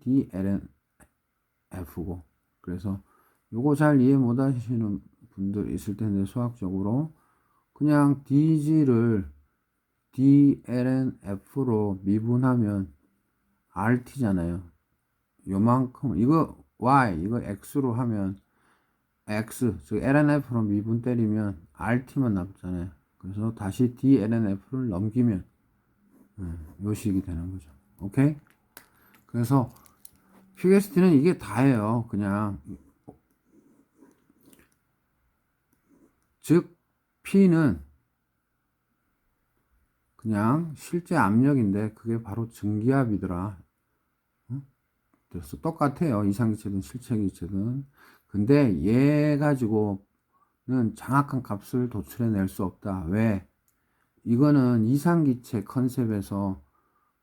dlnf고, 그래서 요거 잘 이해 못 하시는 분들 있을 텐데 수학적으로 그냥 dg를 dlnf로 미분하면 rt잖아요. 요만큼, 이거 y, 이거 x로 하면 x, 즉 lnf로 미분 때리면 rt만 남잖아요. 그래서 다시 dlnf를 넘기면 요 식이 되는 거죠. 오케이? 그래서 QST는 이게 다예요. 그냥 즉 P는 그냥 실제 압력인데 그게 바로 증기압이더라. 그래서 똑같아요. 이상기체든 실체기체든. 근데 얘 가지고는 정확한 값을 도출해낼 수 없다. 왜? 이거는 이상기체 컨셉에서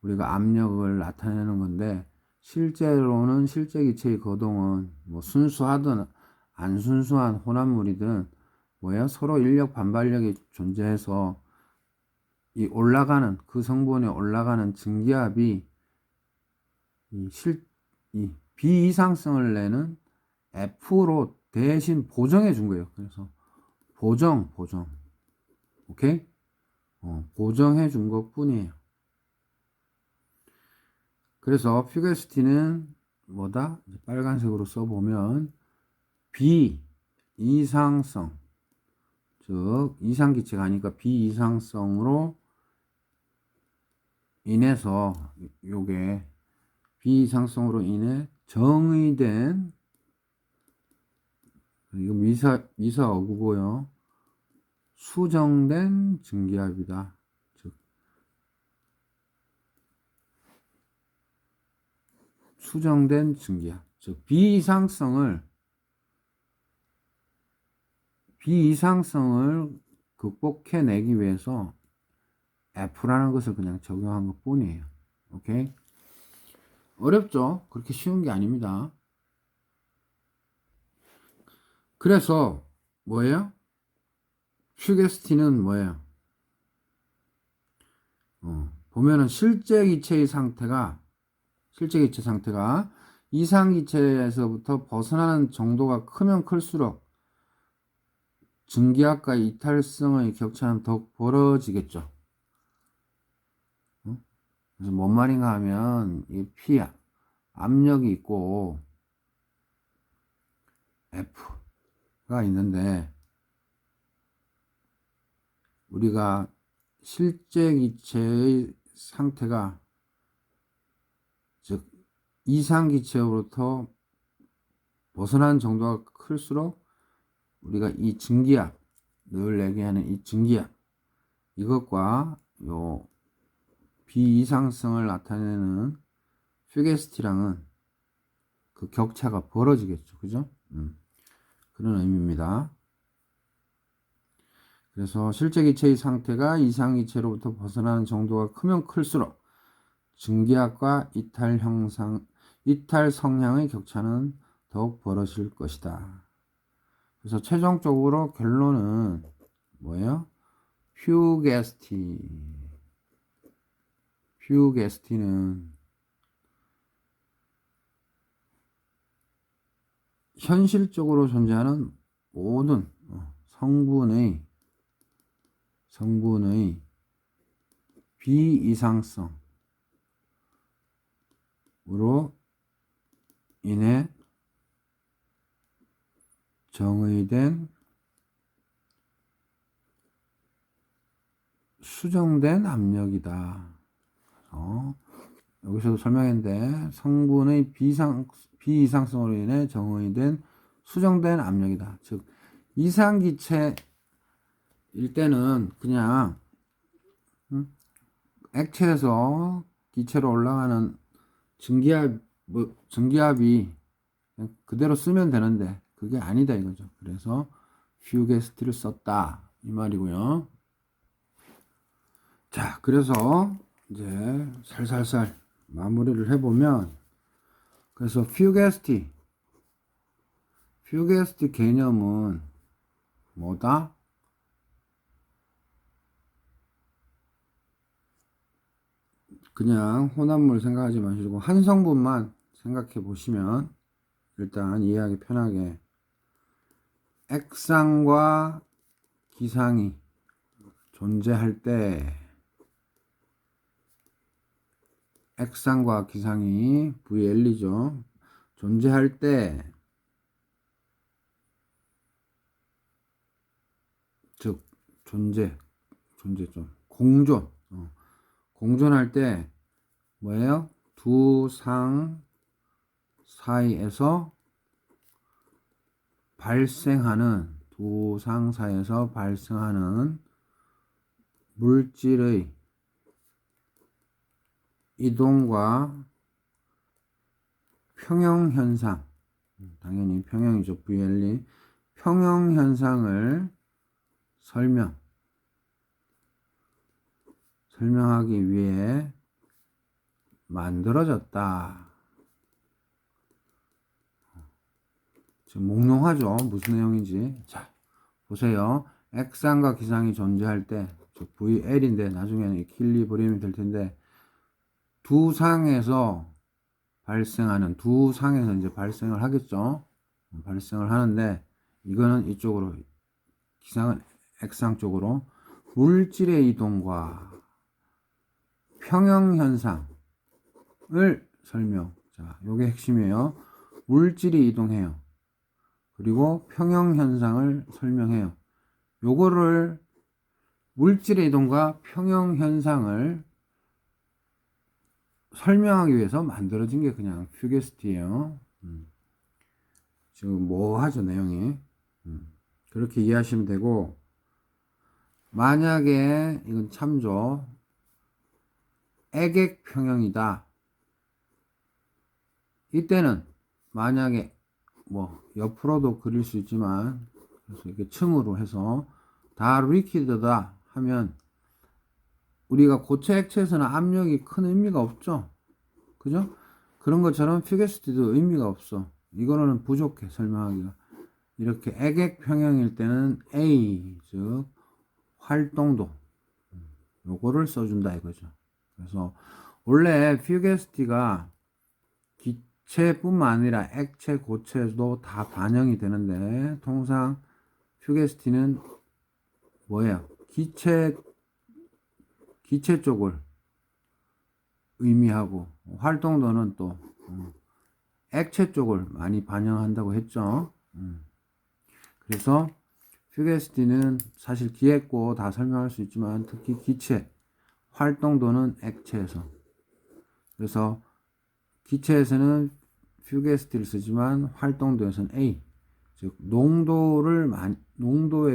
우리가 압력을 나타내는 건데, 실제로는 실제기체의 거동은 뭐 순수하든 안 순수한 혼합물이든 뭐예요? 서로 인력 반발력이 존재해서 이 올라가는, 그 성분에 올라가는 증기압이 이 비이상성을 내는 F로 대신 보정해 준 거예요. 그래서 보정. 오케이? 보정해 준 것 뿐이에요. 그래서 퓨게스티는 뭐다? 빨간색으로 써보면 비이상성, 즉 이상기체가 아니까 비이상성으로 인해서, 요게 비이상성으로 인해 정의된, 이거 미사 어구고요, 수정된 증기압이다. 즉 수정된 증기압, 즉 비이상성을 극복해내기 위해서 F라는 것을 그냥 적용한 것 뿐이에요. 오케이? 어렵죠? 그렇게 쉬운 게 아닙니다. 그래서 뭐예요? 퓨게스티는 뭐예요? 보면은 실제 기체 상태가 이상기체에서부터 벗어나는 정도가 크면 클수록 증기압과 이탈성의 격차는 더욱 벌어지겠죠. 그래서 뭔 말인가 하면 이 P 압력이 있고 F가 있는데, 우리가 실제 기체의 상태가, 즉 이상기체로부터 벗어난 정도가 클수록 우리가 이 증기압, 늘 얘기하는 이 증기압, 이것과 요 비이상성을 나타내는 퓨게스티랑은 그 격차가 벌어지겠죠. 그죠? 그런 의미입니다. 그래서 실제 기체의 상태가 이상기체로부터 벗어나는 정도가 크면 클수록 증기압과 이탈 성향의 격차는 더욱 벌어질 것이다. 그래서 최종적으로 결론은 뭐예요? 퓨게스티는 현실적으로 존재하는 모든 성분의 비이상성으로 인해 정의된 수정된 압력이다. 여기서도 설명했는데, 성분의 비이상성으로 인해 정의된 수정된 압력이다. 즉 이상기체일 때는 그냥 액체에서 기체로 올라가는 증기압이 그냥 그대로 쓰면 되는데 그게 아니다 이거죠. 그래서 퓨게스티를 썼다 이 말이고요. 자, 그래서 이제 살살살 마무리를 해보면, 그래서 퓨게스티 개념은 뭐다? 그냥 혼합물 생각하지 마시고 한 성분만 생각해 보시면 일단 이해하기 편하게 액상과 기상이 존재할 때 액상과 기상이 VL이죠. 존재할 때, 즉 존재점 공존할 때 뭐예요? 두 상 사이에서 발생하는 물질의 이동과 평형 현상, 당연히 평형이죠. VL이 평형 현상을 설명하기 위해 만들어졌다. 지금 몽롱하죠? 무슨 내용인지. 자, 보세요. 액상과 기상이 존재할 때, 즉 VL인데 나중에는 이퀄리브리움이 될 텐데 두 상에서 이제 발생을 하겠죠. 발생을 하는데 이거는 이쪽으로, 기상은 액상 쪽으로 물질의 이동과 평형 현상을 설명. 자, 요게 핵심이에요. 물질이 이동해요. 그리고 평형 현상을 설명해요. 요거를 물질의 이동과 평형 현상을 설명하기 위해서 만들어진 게 그냥 퓨게스티예요. 지금 뭐 하죠, 내용이. 그렇게 이해하시면 되고, 만약에 이건 참조 액액 평형이다. 이때는 만약에 뭐 옆으로도 그릴 수 있지만, 그래서 이렇게 층으로 해서 다 리퀴드다 하면 우리가 고체 액체에서는 압력이 큰 의미가 없죠. 그죠? 그런 것처럼 퓨게스티도 의미가 없어. 이거는 부족해, 설명하기가. 이렇게 액액 평형일 때는 A, 즉 활동도, 요거를 써준다 이거죠. 그래서 원래 퓨게스티가 기체뿐만 아니라 액체, 고체도 다 반영이 되는데 통상 퓨게스티는 뭐예요? 기체 쪽을 의미하고 활동도는 또 액체 쪽을 많이 반영한다고 했죠. 그래서 퓨게스티는 사실 기획고 다 설명할 수 있지만 특히 기체, 활동도는 액체에서, 그래서 기체에서는 퓨게스티를 쓰지만 활동도에서는 A, 즉 농도의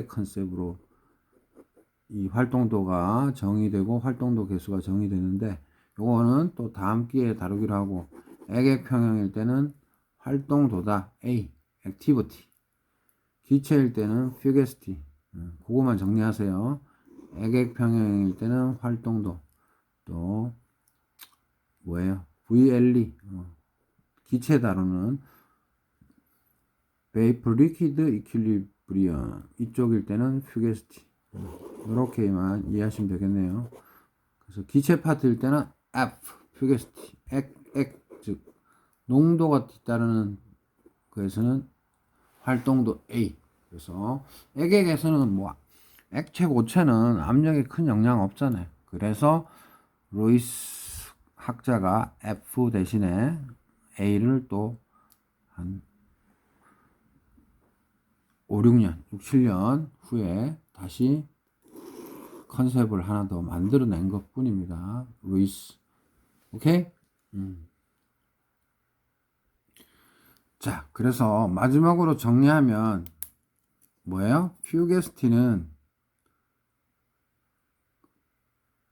컨셉으로 이 활동도가 정의되고 활동도 개수가 정의되는데, 요거는 또 다음 기회에 다루기로 하고, 액액 평형일 때는 활동도다 A, 액티비티, 기체일 때는 퓨게스티, 그거만 정리하세요. 액액 평형일 때는 활동도, 또 뭐예요? VLE, 기체 다루는 베이퍼 리퀴드 이퀄리브리엄, 이쪽일 때는 퓨게스티. 이렇게만 이해하시면 되겠네요. 그래서 기체 파트일 때는 F, 퓨게스티, 즉 농도가 뒤따르는 거에서는 활동도 A. 그래서 액액에서는 뭐 액체 고체는 압력에 큰 영향 없잖아요. 그래서 로이스 학자가 F 대신에 A를 또 한 5, 6년, 6, 7년 후에 다시 컨셉을 하나 더 만들어낸 것 뿐입니다. 루이스. 오케이? 자, 그래서 마지막으로 정리하면 뭐예요? 퓨게스티는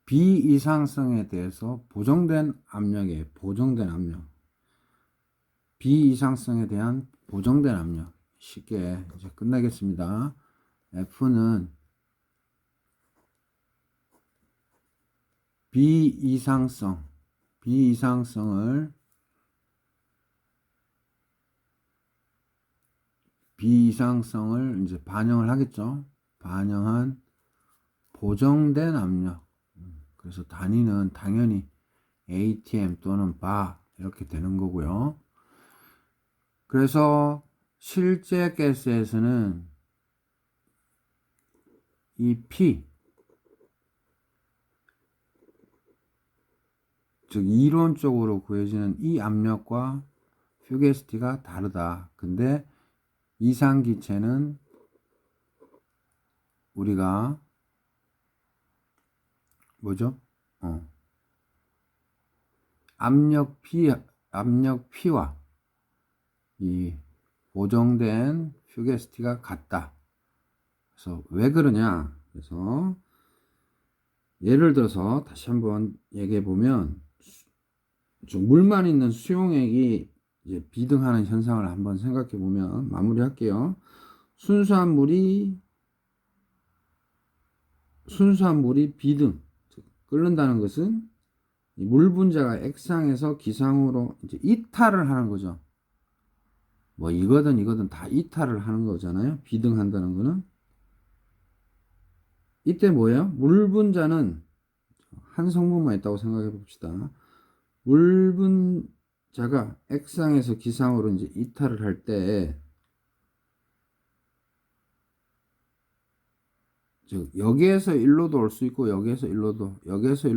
비이상성에 대해서 보정된 압력. 비이상성에 대한 보정된 압력. 쉽게 이제 끝나겠습니다. F는 비이상성을 이제 반영을 하겠죠. 반영한 보정된 압력. 그래서 단위는 당연히 ATM 또는 바 이렇게 되는 거고요. 그래서 실제 가스에서는 이 P, 즉 이론적으로 구해지는 이 압력과 퓨게시티가 다르다. 근데 이상기체는 우리가 뭐죠? 압력 P와 이 고정된 퓨게시티가 같다. 그래서 왜 그러냐? 그래서 예를 들어서 다시 한번 얘기해 보면 물만 있는 수용액이 이제 비등하는 현상을 한번 생각해 보면 마무리할게요. 순수한 물이 비등 끓는다는 것은 물 분자가 액상에서 기상으로 이제 이탈을 하는 거죠. 뭐 이거든 다 이탈을 하는 거잖아요. 비등한다는 거는. 이때 뭐예요? 물 분자는 한 성분만 있다고 생각해 봅시다. 물 분자가 액상에서 기상으로 이제 이탈을 할 때, 즉 여기에서 일로도 올 수 있고 여기에서 일로도, 여기에서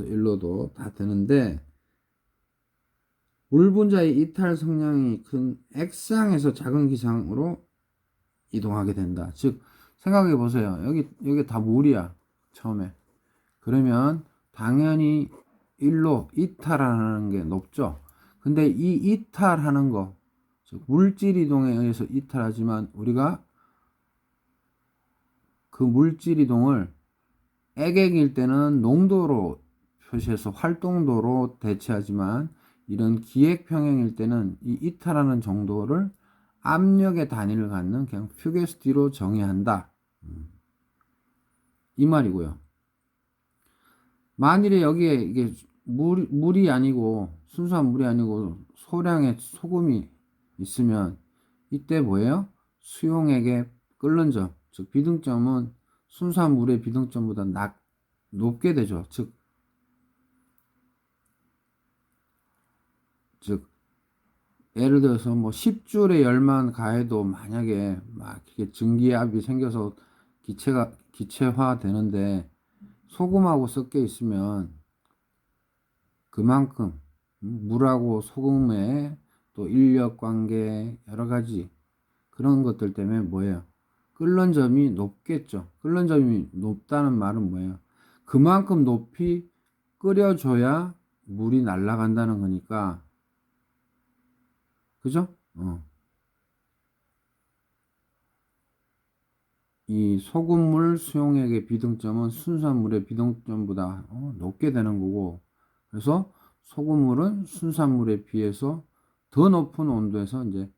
일로도 다 되는데, 물 분자의 이탈 성량이 큰 액상에서 작은 기상으로 이동하게 된다. 즉 생각해 보세요. 여기 다 물이야. 처음에. 그러면 당연히 일로 이탈하는 게 높죠. 근데 이 이탈하는 거, 즉 물질 이동에 의해서 이탈하지만 우리가 그 물질 이동을 액액일 때는 농도로 표시해서 활동도로 대체하지만 이런 기액 평형일 때는 이 이탈하는 정도를 압력의 단위를 갖는 그냥 퓨게스티로 정의한다. 이 말이고요. 만일에 여기에 이게 물이 아니고 순수한 물이 아니고 소량의 소금이 있으면 이때 뭐예요? 수용액의 끓는 점, 즉 비등점은 순수한 물의 비등점보다 높게 되죠. 즉 예를 들어서 뭐 10줄의 열만 가해도 만약에 막 이게 증기압이 생겨서 기체화 되는데 소금하고 섞여 있으면 그만큼 물하고 소금의 또 인력 관계 여러 가지 그런 것들 때문에 뭐예요? 끓는 점이 높겠죠. 끓는 점이 높다는 말은 뭐예요? 그만큼 높이 끓여줘야 물이 날아간다는 거니까. 그죠? 이 소금물 수용액의 비등점은 순수한 물의 비등점보다 높게 되는 거고, 그래서 소금물은 순수한 물에 비해서 더 높은 온도에서 이제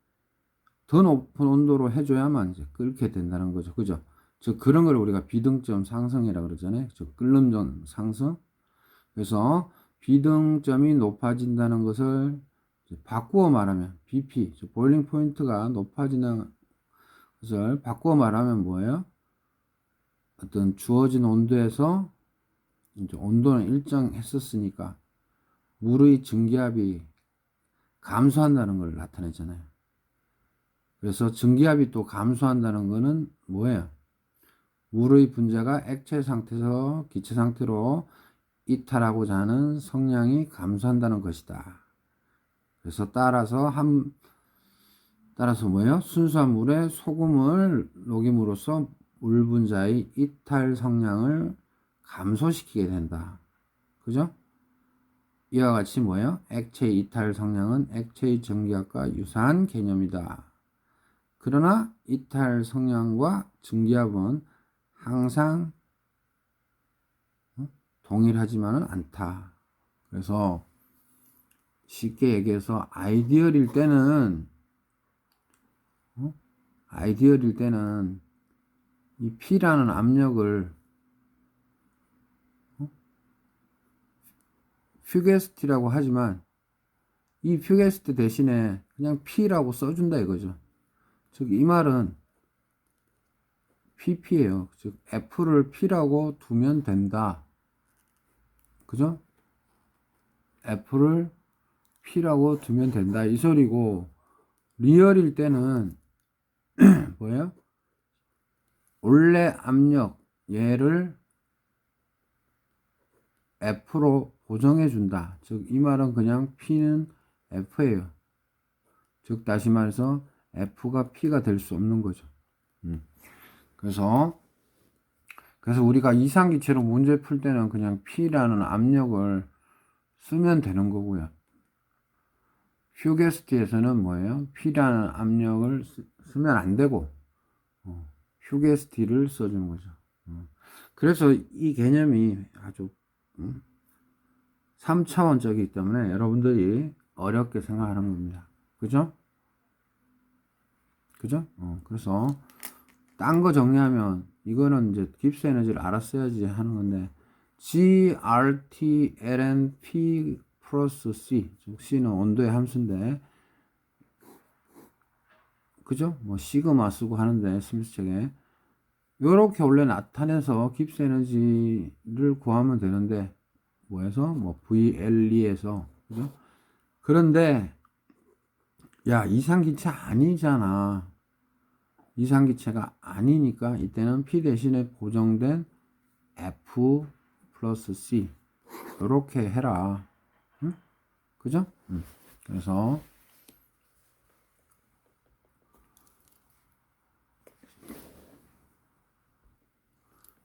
더 높은 온도로 해줘야만 이제 끓게 된다는 거죠. 그죠? 즉 그런 걸 우리가 비등점 상승이라고 그러잖아요. 즉 끓는 상승. 그래서 비등점이 높아진다는 것을 바꾸어 말하면 BP, 즉 보일링 포인트가 높아지는 것을 바꾸어 말하면 뭐예요? 어떤 주어진 온도에서 이제 온도는 일정했었으니까 물의 증기압이 감소한다는 걸 나타내잖아요. 그래서 증기압이 또 감소한다는 것은 뭐예요? 물의 분자가 액체 상태에서 기체 상태로 이탈하고자 하는 성량이 감소한다는 것이다. 그래서 따라서 뭐예요? 순수한 물에 소금을 녹임으로써 물 분자의 이탈 성량을 감소시키게 된다. 그죠? 이와 같이 뭐예요? 액체의 이탈 성량은 액체의 증기압과 유사한 개념이다. 그러나 이탈 성량과 증기압은 항상 동일하지만은 않다. 그래서 쉽게 얘기해서 아이디얼일 때는 이 P라는 압력을 퓨게스티라고 하지만 이 퓨게스티 대신에 그냥 P라고 써준다 이거죠. 즉 이 말은 PP예요. 즉 F를 P라고 두면 된다. 그죠? F를 P라고 두면 된다 이 소리고, 리얼일 때는 뭐예요? 원래 압력 얘를 F로 보정해 준다. 즉 이 말은 그냥 P는 F예요. 즉 다시 말해서 F가 P가 될 수 없는 거죠. 그래서 우리가 이상기체로 문제 풀 때는 그냥 P라는 압력을 쓰면 되는 거고요. 휴게스트에서는 뭐예요? P라는 압력을 쓰면 안 되고 휴게스트를 써주는 거죠. 그래서 이 개념이 아주 3차원적이기 때문에 여러분들이 어렵게 생각하는 겁니다. 그죠? 그죠? 그래서 딴 거 정리하면 이거는 이제 깁스 에너지를 알았어야지 하는 건데, GRT ln P 플러스 C, 즉 C는 온도의 함수인데, 그죠? 뭐 시그마 쓰고 하는데 스미스 책에 요렇게 원래 나타내서 깁스 에너지를 구하면 되는데, 뭐해서 뭐 VLE에서, 그죠? 그런데 야, 이상기체 아니잖아. 이상기체가 아니니까 이때는 P 대신에 고정된 F 플러스 C 이렇게 해라. 응? 그죠? 그래서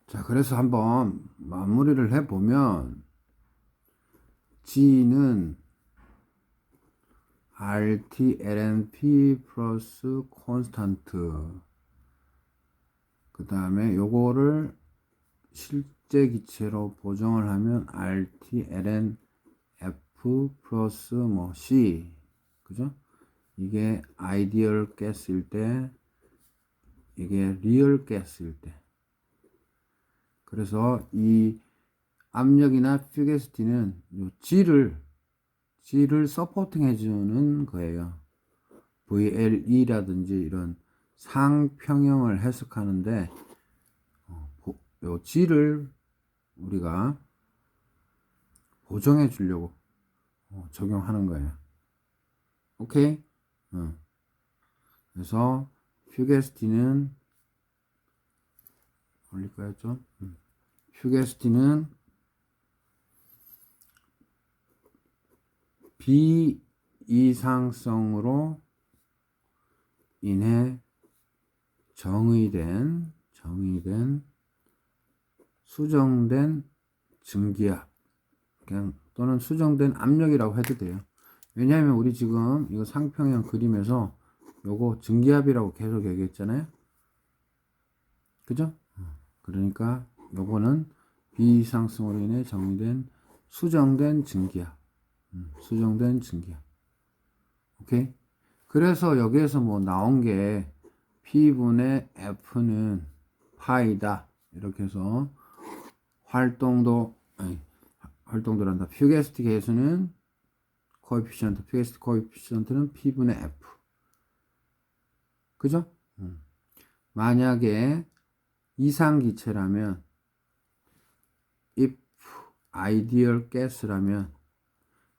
자, 그래서 한번 마무리를 해보면, G는 RT ln P 플러스 콘스탄트, 그 다음에 요거를 실제 기체로 보정을 하면 RT ln F 플러스 뭐 C, 그죠? 이게 아이디얼 가스일 때, 이게 리얼 가스일 때. 그래서 이 압력이나 퓨게스티는 요 G를 서포팅 해주는 거예요. VLE라든지 이런 상평형을 해석하는데, 요 G를 우리가 보정해 주려고 적용하는 거예요. 오케이? 그래서 퓨게스티는 올릴까요 좀? 퓨게스티는 비이상성으로 인해 정의된 수정된 증기압, 그냥 또는 수정된 압력이라고 해도 돼요. 왜냐하면 우리 지금 이거 상평형 그림에서 요거 증기압이라고 계속 얘기했잖아요. 그죠? 그러니까 요거는 비이상성으로 인해 정의된 수정된 증기압. 수정된 증기압. 오케이? 그래서 여기에서 뭐 나온 게 P분의 F는 파이다. 이렇게 해서 활동도란다. 퓨게스티 계수는 코에피션트, 퓨게스티 코에피션트는 P분의 F. 그죠? 만약에 이상기체라면, if ideal gas라면,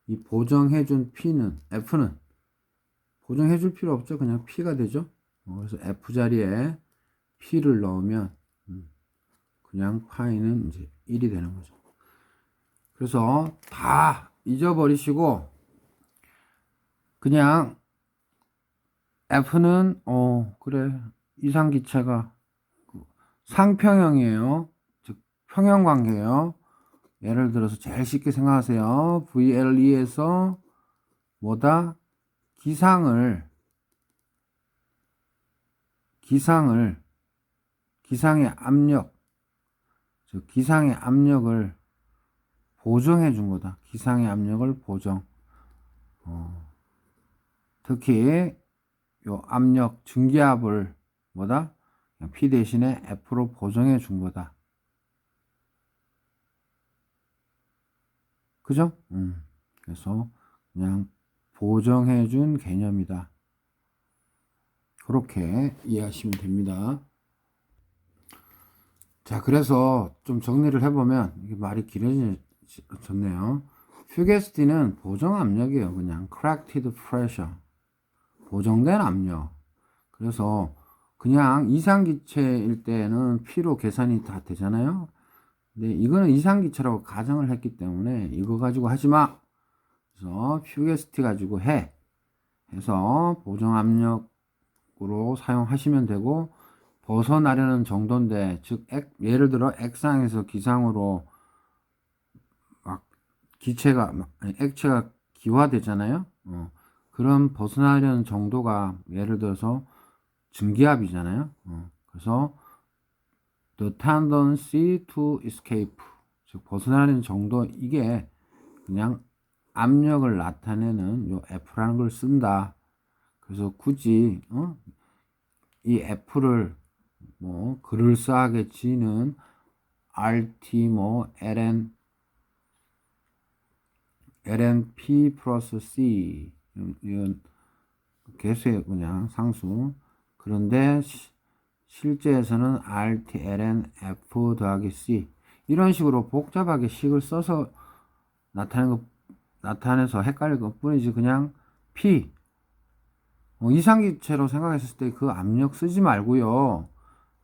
이 보정해준 P는, F는 보정해줄 필요 없죠. 그냥 P가 되죠. 그래서 F 자리에 P를 넣으면 그냥 파이는 이제 1이 되는 거죠. 그래서 다 잊어버리시고 그냥 F는 그래, 이상기체가 상평형이에요. 즉 평형관계예요. 예를 들어서 제일 쉽게 생각하세요. VLE에서 뭐다? 기상의 압력, 즉 기상의 압력을 보정해 준 거다. 기상의 압력을 보정. 특히 요 압력 증기압을 뭐다? P 대신에 F로 보정해 준 거다. 그죠? 그래서 그냥 보정해 준 개념이다. 그렇게 이해하시면 됩니다. 자, 그래서 좀 정리를 해보면, 이게 말이 길어졌네요. 퓨게스티는 보정 압력이에요. 그냥 corrected pressure. 보정된 압력. 그래서 그냥 이상기체일 때는 P로 계산이 다 되잖아요. 근데 이거는 이상기체라고 가정을 했기 때문에 이거 가지고 하지 마. 그래서 퓨게스티 가지고 해. 해서 보정 압력으로 사용하시면 되고, 벗어나려는 정도인데, 즉 예를 들어 액상에서 기상으로 막 액체가 기화되잖아요. 그런 벗어나려는 정도가 예를 들어서 증기압이잖아요. 그래서 the tendency to escape, 즉 벗어나려는 정도, 이게 그냥 압력을 나타내는 요 F라는 걸 쓴다. 그래서 굳이 이 F를 뭐 그럴싸하게 지는 RT 뭐 LNP 플러스 C, 이건 개수의 그냥 상수. 그런데 실제에서는 RT LN F 더하기 C, 이런 식으로 복잡하게 식을 써서 나타내서 헷갈릴 것 뿐이지, 그냥 P 이상기체로 생각했을 때 그 압력 쓰지 말고요,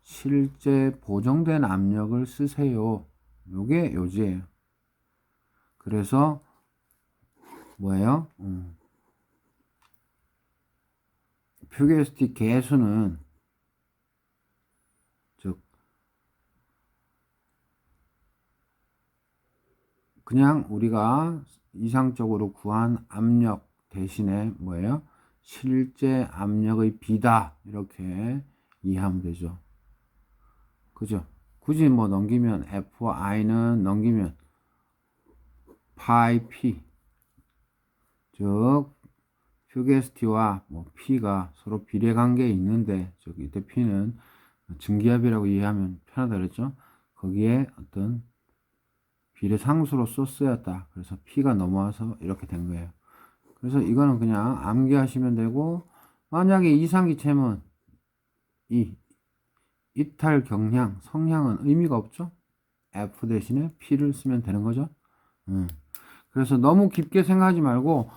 실제 보정된 압력을 쓰세요. 요게 요지예요. 그래서 뭐예요? 퓨게스틱 개수는, 즉 그냥 우리가 이상적으로 구한 압력 대신에 뭐예요? 실제 압력의 비다, 이렇게 이해하면 되죠. 그죠? 굳이 뭐 넘기면 F와 I는 넘기면 파이 P, 즉 퓨게스티와 뭐 P가 서로 비례관계에 있는데, 즉 이때 P는 증기압이라고 이해하면 편하다 그랬죠. 거기에 어떤 비례상수로 썼어야다. 그래서 P가 넘어와서 이렇게 된 거예요. 그래서 이거는 그냥 암기하시면 되고, 만약에 이상기체면 이 이탈 경향, 성향은 의미가 없죠. F 대신에 P를 쓰면 되는 거죠. 그래서 너무 깊게 생각하지 말고,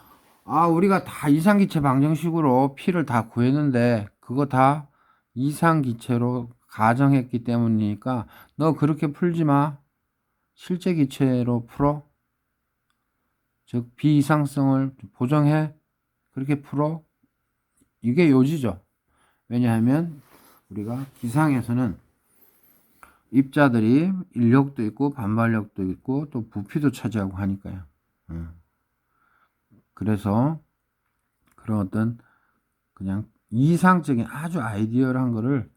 우리가 다 이상기체 방정식으로 P를 다 구했는데 그거 다 이상기체로 가정했기 때문이니까 너 그렇게 풀지 마. 실제 기체로 풀어. 즉 비이상성을 보정해. 그렇게 풀어. 이게 요지죠. 왜냐하면 우리가 기상에서는 입자들이 인력도 있고 반발력도 있고 또 부피도 차지하고 하니까요. 그래서 그런 어떤 그냥 이상적인 아주 아이디어한 거를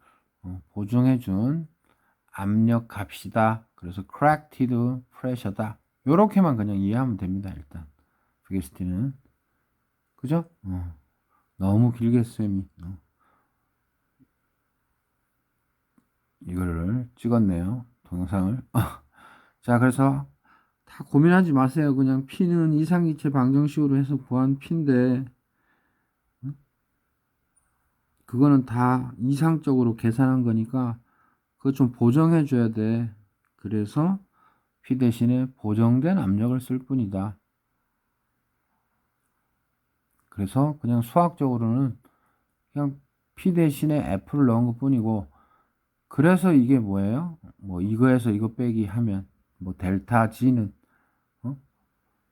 보정해 준 압력 값이다. 그래서 corrected pressure다. 요렇게만 그냥 이해하면 됩니다. 일단 퓨게스티는. 그죠? 너무 길게 쌤이 이거를 찍었네요. 동영상을. 자, 그래서 다 고민하지 마세요. 그냥 P는 이상기체 방정식으로 해서 구한 P인데, 그거는 다 이상적으로 계산한 거니까 그거 좀 보정해 줘야 돼. 그래서 P 대신에 보정된 압력을 쓸 뿐이다. 그래서 그냥 수학적으로는 그냥 P 대신에 F를 넣은 것 뿐이고, 그래서 이게 뭐예요? 뭐 이거에서 이거 빼기 하면 뭐 델타 G는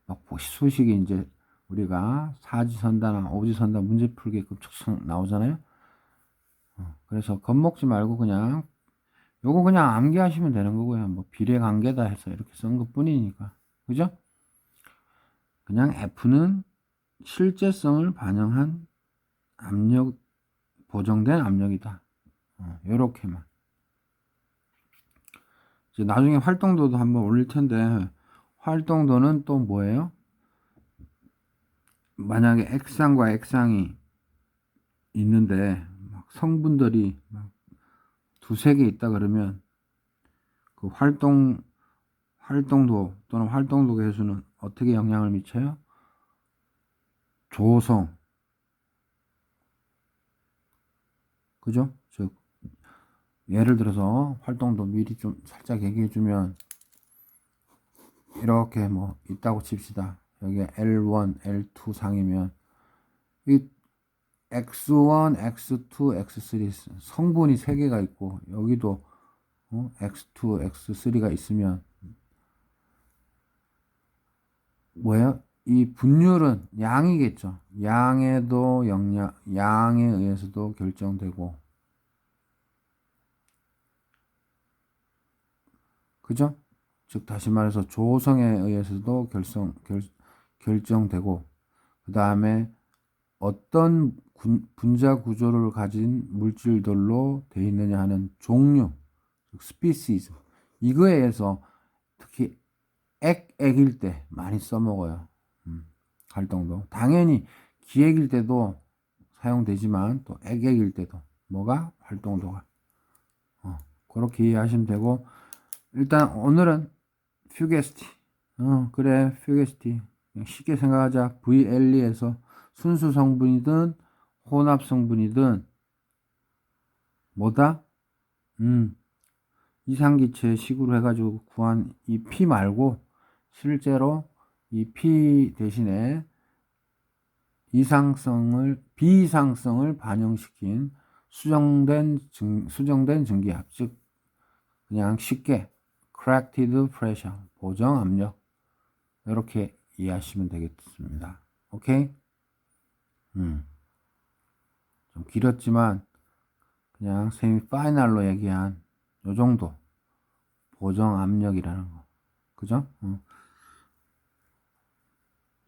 막 수식이 이제 우리가 사지선다나 오지선다 문제 풀기 급축성 나오잖아요. 그래서 겁먹지 말고 그냥 요거 그냥 암기하시면 되는 거고요. 뭐 비례관계다 해서 이렇게 쓴 것 뿐이니까. 그죠? 그냥 F는 실제성을 반영한 압력, 보정된 압력이다. 요렇게만. 이제 나중에 활동도도 한번 올릴 텐데, 활동도는 또 뭐예요? 만약에 액상과 액상이 있는데 막 성분들이 막 두세 개 있다 그러면 그 활동도 또는 활동도 계수는 어떻게 영향을 미쳐요? 조성. 그죠? 즉 예를 들어서 활동도 미리 좀 살짝 얘기해 주면, 이렇게 뭐 있다고 칩시다. 여기 L1, L2 상이면 이 X1, X2, X3 성분이 3개가 있고 여기도 X2, X3가 있으면 뭐예요? 이 분율은 양이겠죠. 양에도 양에 의해서도 결정되고, 그죠? 즉, 다시 말해서 조성에 의해서도 결정되고, 그 다음에 어떤 분자 구조를 가진 물질들로 되어 있느냐 하는 종류, 즉, 스피시즈. 이거에 의해서 특히 액일 때 많이 써먹어요. 활동도. 당연히 기액일 때도 사용되지만 또 액일 때도 뭐가 활동도가 그렇게 이해하시면 되고, 일단 오늘은 퓨게스티 그래 퓨게스티 그냥 쉽게 생각하자. VLE에서 순수 성분이든 혼합 성분이든 뭐다? 이상기체 식으로 해가지고 구한 이 피 말고 실제로 이 피 대신에 비이상성을 반영시킨 수정된 증기압, 즉 그냥 쉽게 corrected pressure, 보정 압력, 이렇게 이해하시면 되겠습니다. 오케이? 좀 길었지만 그냥 세미파이널로 얘기한 요 정도 보정 압력이라는 거, 그죠?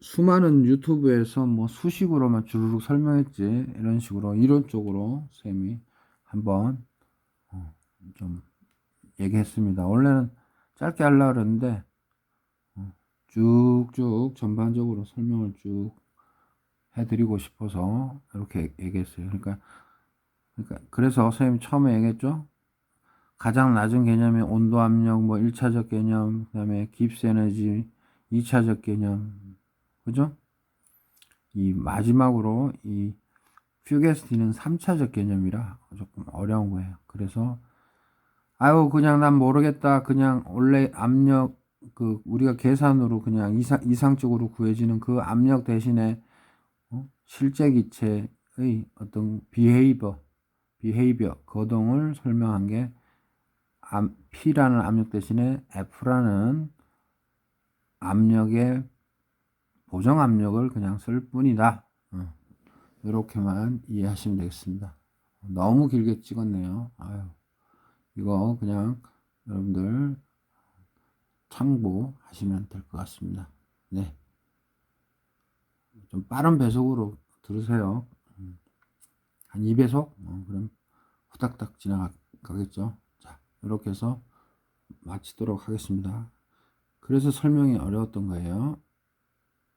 수많은 유튜브에서 뭐 수식으로만 주르륵 설명했지, 이런 식으로 이론적으로 쌤이 한번 좀 얘기했습니다. 원래는 짧게 하려고 그랬는데 쭉쭉 전반적으로 설명을 쭉 해드리고 싶어서 이렇게 얘기했어요. 그래서 선생님이 처음에 얘기했죠. 가장 낮은 개념이 온도 압력, 뭐 1차적 개념, 그 다음에 깁스 에너지 2차적 개념, 그죠? 이 마지막으로 이 퓨게스티는 3차적 개념이라 조금 어려운 거예요. 그래서 아유 그냥 난 모르겠다. 그냥 원래 압력 우리가 계산으로 그냥 이상적으로 구해지는 그 압력 대신에 실제 기체의 어떤 비헤이비어 거동을 설명한 게 P라는 압력 대신에 F라는 압력의 보정 압력을 그냥 쓸 뿐이다. 이렇게만 이해하시면 되겠습니다. 너무 길게 찍었네요. 아유, 이거 그냥 여러분들 참고하시면 될 것 같습니다. 네. 좀 빠른 배속으로 들으세요. 한 2배속? 그럼 후딱딱 지나가겠죠. 자, 이렇게 해서 마치도록 하겠습니다. 그래서 설명이 어려웠던 거예요.